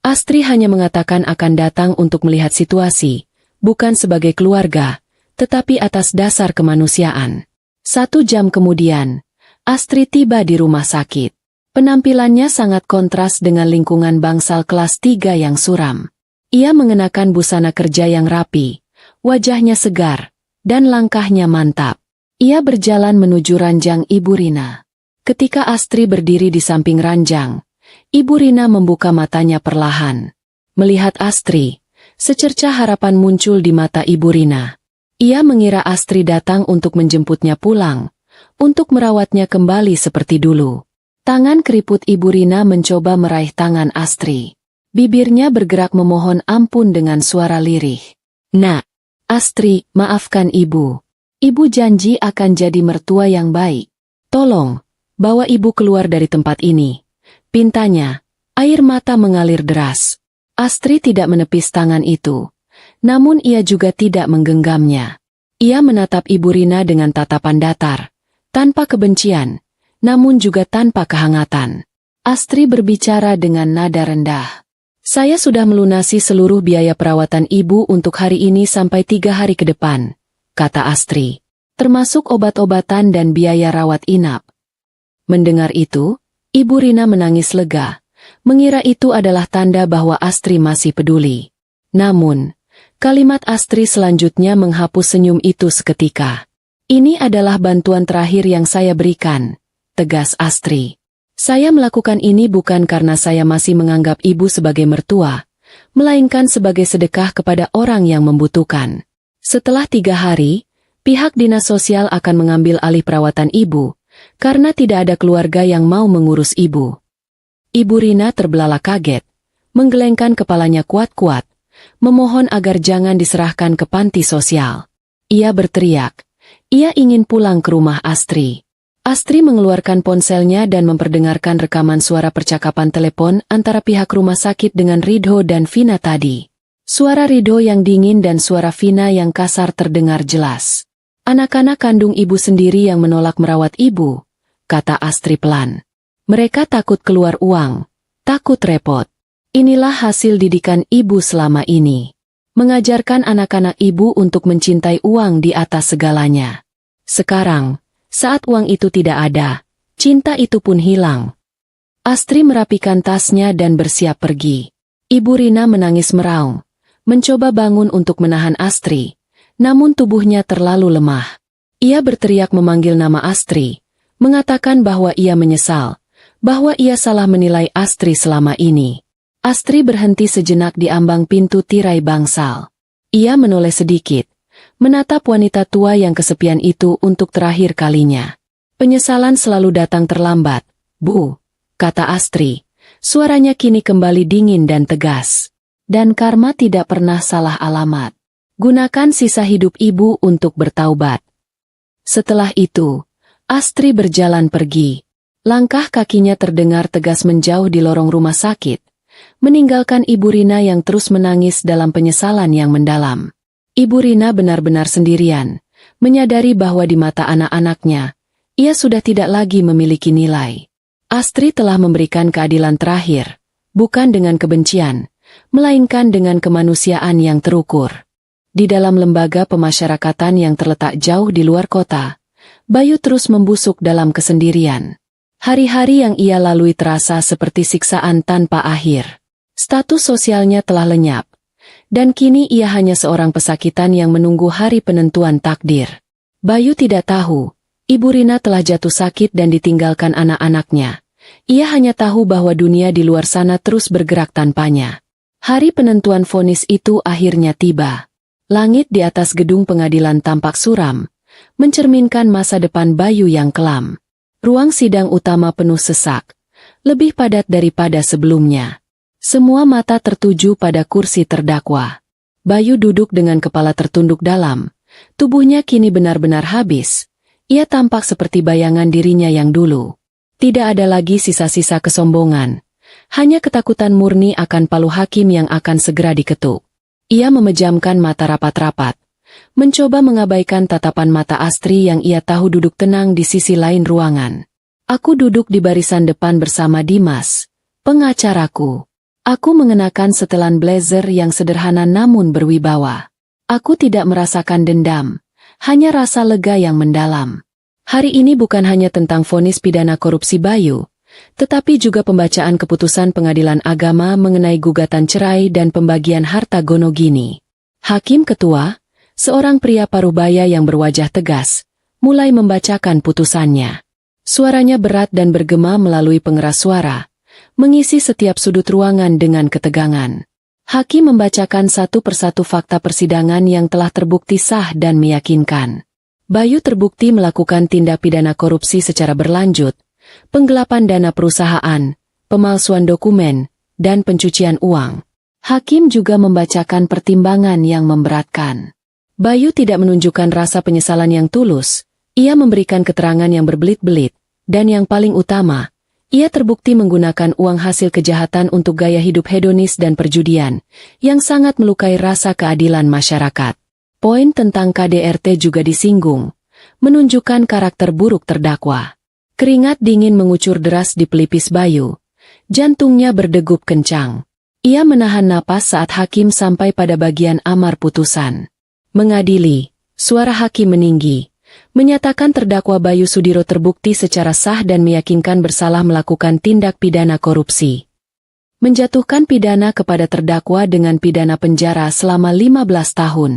Astri hanya mengatakan akan datang untuk melihat situasi, bukan sebagai keluarga, tetapi atas dasar kemanusiaan. 1 jam kemudian, Astri tiba di rumah sakit. Penampilannya sangat kontras dengan lingkungan bangsal kelas 3 yang suram. Ia mengenakan busana kerja yang rapi, wajahnya segar, dan langkahnya mantap. Ia berjalan menuju ranjang Ibu Rina. Ketika Astri berdiri di samping ranjang, Ibu Rina membuka matanya perlahan. Melihat Astri, secercah harapan muncul di mata Ibu Rina. Ia mengira Astri datang untuk menjemputnya pulang, untuk merawatnya kembali seperti dulu. Tangan keriput Ibu Rina mencoba meraih tangan Astri. Bibirnya bergerak memohon ampun dengan suara lirih. "Nak, Astri, maafkan Ibu. Ibu janji akan jadi mertua yang baik. Tolong, bawa Ibu keluar dari tempat ini," pintanya. Air mata mengalir deras. Astri tidak menepis tangan itu, namun ia juga tidak menggenggamnya. Ia menatap Ibu Rina dengan tatapan datar, tanpa kebencian, namun juga tanpa kehangatan. Astri berbicara dengan nada rendah. "Saya sudah melunasi seluruh biaya perawatan Ibu untuk hari ini sampai 3 hari ke depan," kata Astri, "termasuk obat-obatan dan biaya rawat inap." Mendengar itu, Ibu Rina menangis lega, mengira itu adalah tanda bahwa Astri masih peduli. Namun, kalimat Astri selanjutnya menghapus senyum itu seketika. "Ini adalah bantuan terakhir yang saya berikan," tegas Astri. "Saya melakukan ini bukan karena saya masih menganggap Ibu sebagai mertua, melainkan sebagai sedekah kepada orang yang membutuhkan. Setelah 3 hari, pihak dinas sosial akan mengambil alih perawatan Ibu, karena tidak ada keluarga yang mau mengurus Ibu." Ibu Rina terbelalak kaget, menggelengkan kepalanya kuat-kuat, memohon agar jangan diserahkan ke panti sosial. Ia berteriak, ia ingin pulang ke rumah Astri. Astri mengeluarkan ponselnya dan memperdengarkan rekaman suara percakapan telepon antara pihak rumah sakit dengan Ridho dan Vina tadi. Suara Ridho yang dingin dan suara Vina yang kasar terdengar jelas. "Anak-anak kandung Ibu sendiri yang menolak merawat Ibu," kata Astri pelan. "Mereka takut keluar uang, takut repot. Inilah hasil didikan Ibu selama ini. Mengajarkan anak-anak Ibu untuk mencintai uang di atas segalanya. Sekarang, saat uang itu tidak ada, cinta itu pun hilang." Astri merapikan tasnya dan bersiap pergi. Ibu Rina menangis meraung, mencoba bangun untuk menahan Astri, namun tubuhnya terlalu lemah. Ia berteriak memanggil nama Astri, mengatakan bahwa ia menyesal, bahwa ia salah menilai Astri selama ini. Astri berhenti sejenak di ambang pintu tirai bangsal. Ia menoleh sedikit, menatap wanita tua yang kesepian itu untuk terakhir kalinya. "Penyesalan selalu datang terlambat, Bu," kata Astri. Suaranya kini kembali dingin dan tegas. "Dan karma tidak pernah salah alamat. Gunakan sisa hidup Ibu untuk bertaubat." Setelah itu, Astri berjalan pergi. Langkah kakinya terdengar tegas menjauh di lorong rumah sakit, meninggalkan Ibu Rina yang terus menangis dalam penyesalan yang mendalam. Ibu Rina benar-benar sendirian, menyadari bahwa di mata anak-anaknya, ia sudah tidak lagi memiliki nilai. Astri telah memberikan keadilan terakhir, bukan dengan kebencian, melainkan dengan kemanusiaan yang terukur. Di dalam lembaga pemasyarakatan yang terletak jauh di luar kota, Bayu terus membusuk dalam kesendirian. Hari-hari yang ia lalui terasa seperti siksaan tanpa akhir. Status sosialnya telah lenyap, dan kini ia hanya seorang pesakitan yang menunggu hari penentuan takdir. Bayu tidak tahu, Ibu Rina telah jatuh sakit dan ditinggalkan anak-anaknya. Ia hanya tahu bahwa dunia di luar sana terus bergerak tanpanya. Hari penentuan vonis itu akhirnya tiba. Langit di atas gedung pengadilan tampak suram, mencerminkan masa depan Bayu yang kelam. Ruang sidang utama penuh sesak, lebih padat daripada sebelumnya. Semua mata tertuju pada kursi terdakwa. Bayu duduk dengan kepala tertunduk dalam. Tubuhnya kini benar-benar habis. Ia tampak seperti bayangan dirinya yang dulu. Tidak ada lagi sisa-sisa kesombongan. Hanya ketakutan murni akan palu hakim yang akan segera diketuk. Ia memejamkan mata rapat-rapat. Mencoba mengabaikan tatapan mata Astri yang ia tahu duduk tenang di sisi lain ruangan. Aku duduk di barisan depan bersama Dimas, pengacaraku. Aku mengenakan setelan blazer yang sederhana namun berwibawa. Aku tidak merasakan dendam, hanya rasa lega yang mendalam. Hari ini bukan hanya tentang vonis pidana korupsi Bayu, tetapi juga pembacaan keputusan pengadilan agama mengenai gugatan cerai dan pembagian harta Gonogini. Hakim Ketua, seorang pria parubaya yang berwajah tegas, mulai membacakan putusannya. Suaranya berat dan bergema melalui pengeras suara, mengisi setiap sudut ruangan dengan ketegangan. Hakim membacakan satu persatu fakta persidangan yang telah terbukti sah dan meyakinkan. Bayu terbukti melakukan tindak pidana korupsi secara berlanjut, penggelapan dana perusahaan, pemalsuan dokumen, dan pencucian uang. Hakim juga membacakan pertimbangan yang memberatkan. Bayu tidak menunjukkan rasa penyesalan yang tulus, ia memberikan keterangan yang berbelit-belit, dan yang paling utama, ia terbukti menggunakan uang hasil kejahatan untuk gaya hidup hedonis dan perjudian, yang sangat melukai rasa keadilan masyarakat. Poin tentang KDRT juga disinggung, menunjukkan karakter buruk terdakwa. Keringat dingin mengucur deras di pelipis Bayu. Jantungnya berdegup kencang. Ia menahan napas saat hakim sampai pada bagian amar putusan. Mengadili, suara hakim meninggi. Menyatakan terdakwa Bayu Sudiro terbukti secara sah dan meyakinkan bersalah melakukan tindak pidana korupsi. Menjatuhkan pidana kepada terdakwa dengan pidana penjara selama 15 tahun.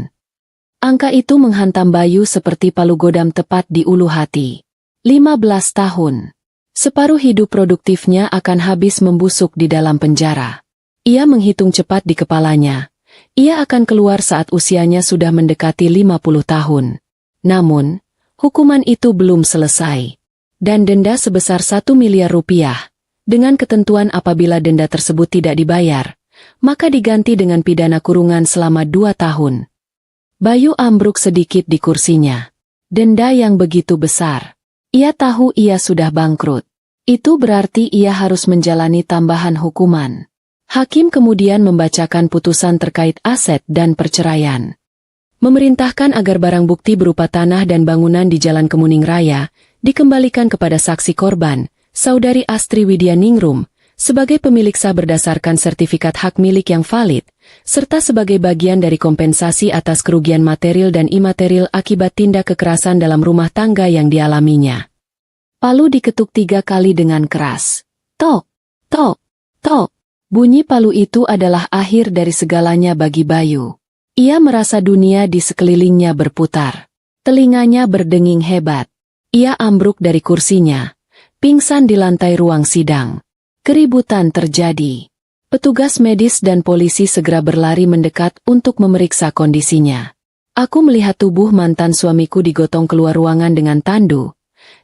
Angka itu menghantam Bayu seperti palu godam tepat di ulu hati. 15 tahun. Separuh hidup produktifnya akan habis membusuk di dalam penjara. Ia menghitung cepat di kepalanya. Ia akan keluar saat usianya sudah mendekati 50 tahun. Namun, hukuman itu belum selesai. Dan denda sebesar 1 miliar rupiah, dengan ketentuan apabila denda tersebut tidak dibayar, maka diganti dengan pidana kurungan selama 2 tahun. Bayu ambruk sedikit di kursinya. Denda yang begitu besar. Ia tahu ia sudah bangkrut. Itu berarti ia harus menjalani tambahan hukuman. Hakim kemudian membacakan putusan terkait aset dan perceraian. Memerintahkan agar barang bukti berupa tanah dan bangunan di Jalan Kemuning Raya dikembalikan kepada saksi korban, Saudari Astri Widyaningrum, sebagai pemilik sah berdasarkan sertifikat hak milik yang valid, serta sebagai bagian dari kompensasi atas kerugian material dan imaterial akibat tindak kekerasan dalam rumah tangga yang dialaminya. Palu diketuk 3 kali dengan keras. Tok, tok, tok. Bunyi palu itu adalah akhir dari segalanya bagi Bayu. Ia merasa dunia di sekelilingnya berputar. Telinganya berdenging hebat. Ia ambruk dari kursinya. Pingsan di lantai ruang sidang. Keributan terjadi. Petugas medis dan polisi segera berlari mendekat untuk memeriksa kondisinya. Aku melihat tubuh mantan suamiku digotong keluar ruangan dengan tandu.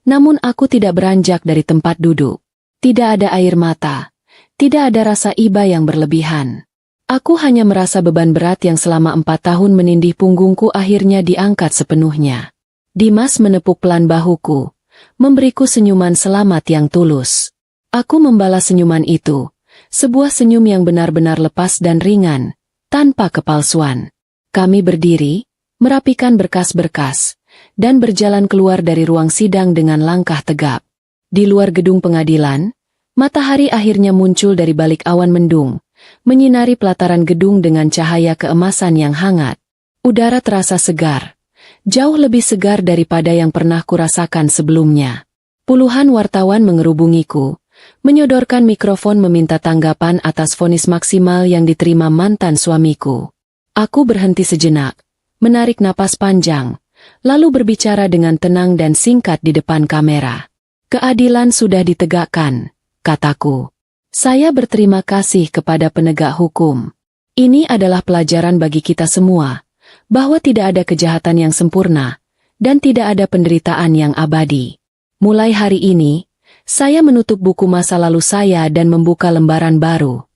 Namun aku tidak beranjak dari tempat duduk. Tidak ada air mata. Tidak ada rasa iba yang berlebihan. Aku hanya merasa beban berat yang selama 4 tahun menindih punggungku akhirnya diangkat sepenuhnya. Dimas menepuk pelan bahuku, memberiku senyuman selamat yang tulus. Aku membalas senyuman itu, sebuah senyum yang benar-benar lepas dan ringan, tanpa kepalsuan. Kami berdiri, merapikan berkas-berkas, dan berjalan keluar dari ruang sidang dengan langkah tegap. Di luar gedung pengadilan, matahari akhirnya muncul dari balik awan mendung, menyinari pelataran gedung dengan cahaya keemasan yang hangat. Udara terasa segar, jauh lebih segar daripada yang pernah kurasakan sebelumnya. Puluhan wartawan mengerubungiku, menyodorkan mikrofon meminta tanggapan atas vonis maksimal yang diterima mantan suamiku. Aku berhenti sejenak, menarik napas panjang, lalu berbicara dengan tenang dan singkat di depan kamera. Keadilan sudah ditegakkan, kataku. Saya berterima kasih kepada penegak hukum. Ini adalah pelajaran bagi kita semua, bahwa tidak ada kejahatan yang sempurna, dan tidak ada penderitaan yang abadi. Mulai hari ini, saya menutup buku masa lalu saya dan membuka lembaran baru.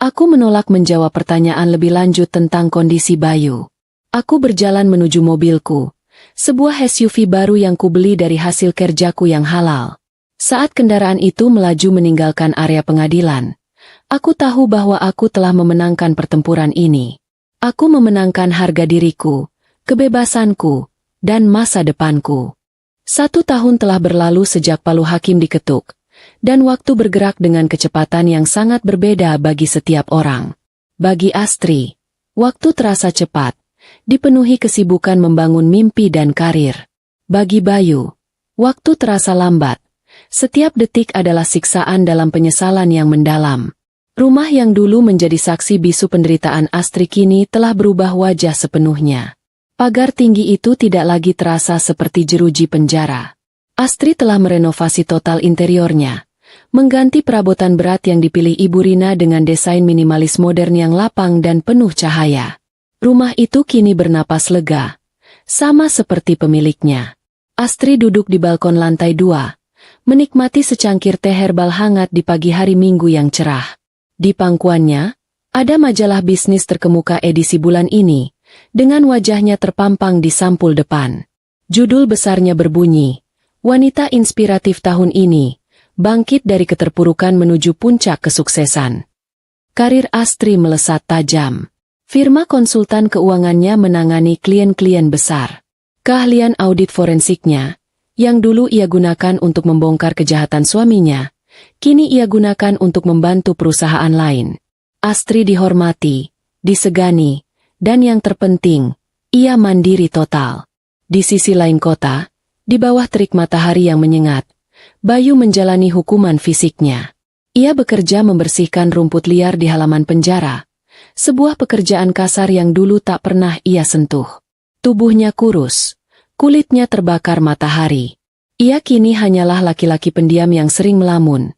Aku menolak menjawab pertanyaan lebih lanjut tentang kondisi Bayu. Aku berjalan menuju mobilku, sebuah SUV baru yang kubeli dari hasil kerjaku yang halal. Saat kendaraan itu melaju meninggalkan area pengadilan, aku tahu bahwa aku telah memenangkan pertempuran ini. Aku memenangkan harga diriku, kebebasanku, dan masa depanku. 1 tahun telah berlalu sejak palu hakim diketuk, dan waktu bergerak dengan kecepatan yang sangat berbeda bagi setiap orang. Bagi Astri, waktu terasa cepat, dipenuhi kesibukan membangun mimpi dan karir. Bagi Bayu, waktu terasa lambat. Setiap detik adalah siksaan dalam penyesalan yang mendalam. Rumah yang dulu menjadi saksi bisu penderitaan Astri kini telah berubah wajah sepenuhnya. Pagar tinggi itu tidak lagi terasa seperti jeruji penjara. Astri telah merenovasi total interiornya, mengganti perabotan berat yang dipilih Ibu Rina dengan desain minimalis modern yang lapang dan penuh cahaya. Rumah itu kini bernapas lega, sama seperti pemiliknya. Astri duduk di balkon lantai 2, menikmati secangkir teh herbal hangat di pagi hari Minggu yang cerah. Di pangkuannya, ada majalah bisnis terkemuka edisi bulan ini, dengan wajahnya terpampang di sampul depan. Judul besarnya berbunyi, "Wanita Inspiratif Tahun Ini, Bangkit dari Keterpurukan Menuju Puncak Kesuksesan." Karir Astri melesat tajam. Firma konsultan keuangannya menangani klien-klien besar. Keahlian audit forensiknya, yang dulu ia gunakan untuk membongkar kejahatan suaminya, kini ia gunakan untuk membantu perusahaan lain. Astri dihormati, disegani, dan yang terpenting, ia mandiri total. Di sisi lain kota, di bawah terik matahari yang menyengat, Bayu menjalani hukuman fisiknya. Ia bekerja membersihkan rumput liar di halaman penjara, sebuah pekerjaan kasar yang dulu tak pernah ia sentuh. Tubuhnya kurus, kulitnya terbakar matahari. Ia kini hanyalah laki-laki pendiam yang sering melamun.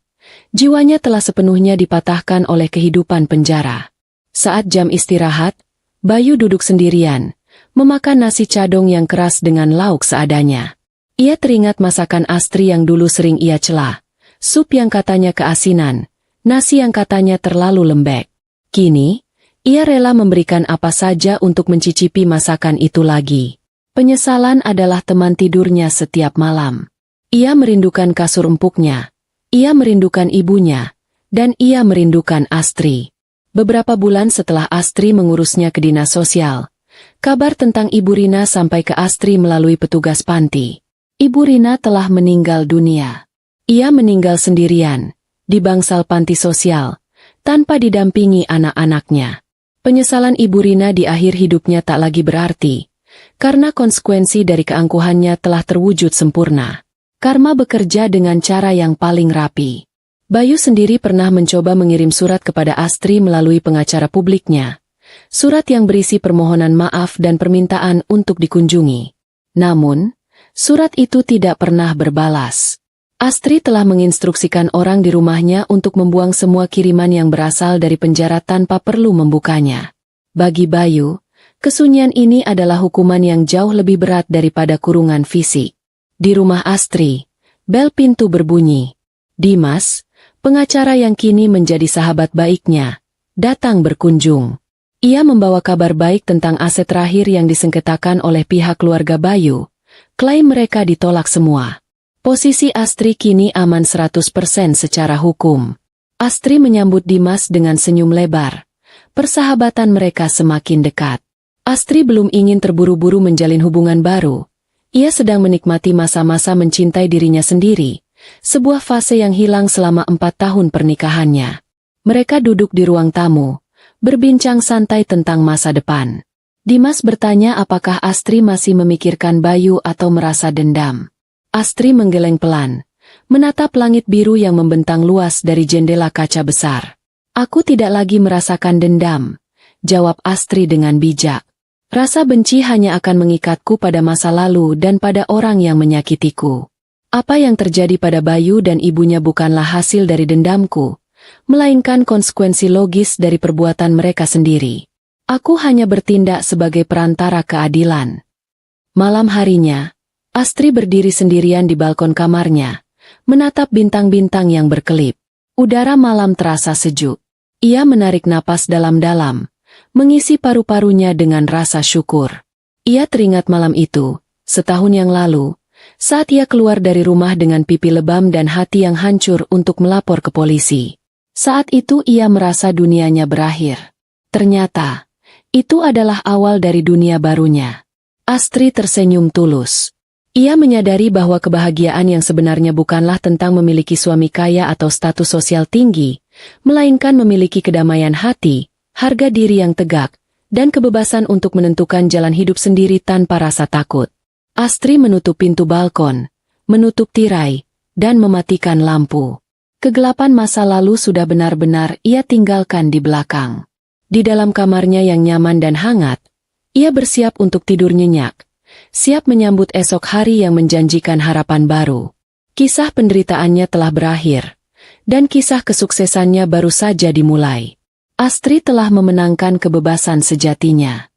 Jiwanya telah sepenuhnya dipatahkan oleh kehidupan penjara. Saat jam istirahat, Bayu duduk sendirian, memakan nasi cadong yang keras dengan lauk seadanya. Ia teringat masakan Astri yang dulu sering ia cela, sup yang katanya keasinan, nasi yang katanya terlalu lembek. Kini, ia rela memberikan apa saja untuk mencicipi masakan itu lagi. Penyesalan adalah teman tidurnya setiap malam. Ia merindukan kasur empuknya, ia merindukan ibunya, dan ia merindukan Astri. Beberapa bulan setelah Astri mengurusnya ke dinas sosial, kabar tentang Ibu Rina sampai ke Astri melalui petugas panti. Ibu Rina telah meninggal dunia. Ia meninggal sendirian, di bangsal panti sosial, tanpa didampingi anak-anaknya. Penyesalan Ibu Rina di akhir hidupnya tak lagi berarti, karena konsekuensi dari keangkuhannya telah terwujud sempurna. Karma bekerja dengan cara yang paling rapi. Bayu sendiri pernah mencoba mengirim surat kepada Astri melalui pengacara publiknya. Surat yang berisi permohonan maaf dan permintaan untuk dikunjungi. Namun, surat itu tidak pernah berbalas. Astri telah menginstruksikan orang di rumahnya untuk membuang semua kiriman yang berasal dari penjara tanpa perlu membukanya. Bagi Bayu, kesunyian ini adalah hukuman yang jauh lebih berat daripada kurungan fisik. Di rumah Astri, bel pintu berbunyi. Dimas, pengacara yang kini menjadi sahabat baiknya, datang berkunjung. Ia membawa kabar baik tentang aset terakhir yang disengketakan oleh pihak keluarga Bayu. Klaim mereka ditolak semua. Posisi Astri kini aman 100% secara hukum. Astri menyambut Dimas dengan senyum lebar. Persahabatan mereka semakin dekat. Astri belum ingin terburu-buru menjalin hubungan baru. Ia sedang menikmati masa-masa mencintai dirinya sendiri. Sebuah fase yang hilang selama 4 tahun pernikahannya. Mereka duduk di ruang tamu, berbincang santai tentang masa depan. Dimas bertanya apakah Astri masih memikirkan Bayu atau merasa dendam. Astri menggeleng pelan, menatap langit biru yang membentang luas dari jendela kaca besar. "Aku tidak lagi merasakan dendam," jawab Astri dengan bijak. "Rasa benci hanya akan mengikatku pada masa lalu dan pada orang yang menyakitiku. Apa yang terjadi pada Bayu dan ibunya bukanlah hasil dari dendamku, melainkan konsekuensi logis dari perbuatan mereka sendiri. Aku hanya bertindak sebagai perantara keadilan." Malam harinya, Astri berdiri sendirian di balkon kamarnya, menatap bintang-bintang yang berkelip. Udara malam terasa sejuk. Ia menarik napas dalam-dalam, mengisi paru-parunya dengan rasa syukur. Ia teringat malam itu, setahun yang lalu, saat ia keluar dari rumah dengan pipi lebam dan hati yang hancur untuk melapor ke polisi. Saat itu ia merasa dunianya berakhir. Ternyata, itu adalah awal dari dunia barunya. Astrid tersenyum tulus. Ia menyadari bahwa kebahagiaan yang sebenarnya bukanlah tentang memiliki suami kaya atau status sosial tinggi, melainkan memiliki kedamaian hati, harga diri yang tegak, dan kebebasan untuk menentukan jalan hidup sendiri tanpa rasa takut. Astrid menutup pintu balkon, menutup tirai, dan mematikan lampu. Kegelapan masa lalu sudah benar-benar ia tinggalkan di belakang. Di dalam kamarnya yang nyaman dan hangat, ia bersiap untuk tidur nyenyak, siap menyambut esok hari yang menjanjikan harapan baru. Kisah penderitaannya telah berakhir, dan kisah kesuksesannya baru saja dimulai. Astrid telah memenangkan kebebasan sejatinya.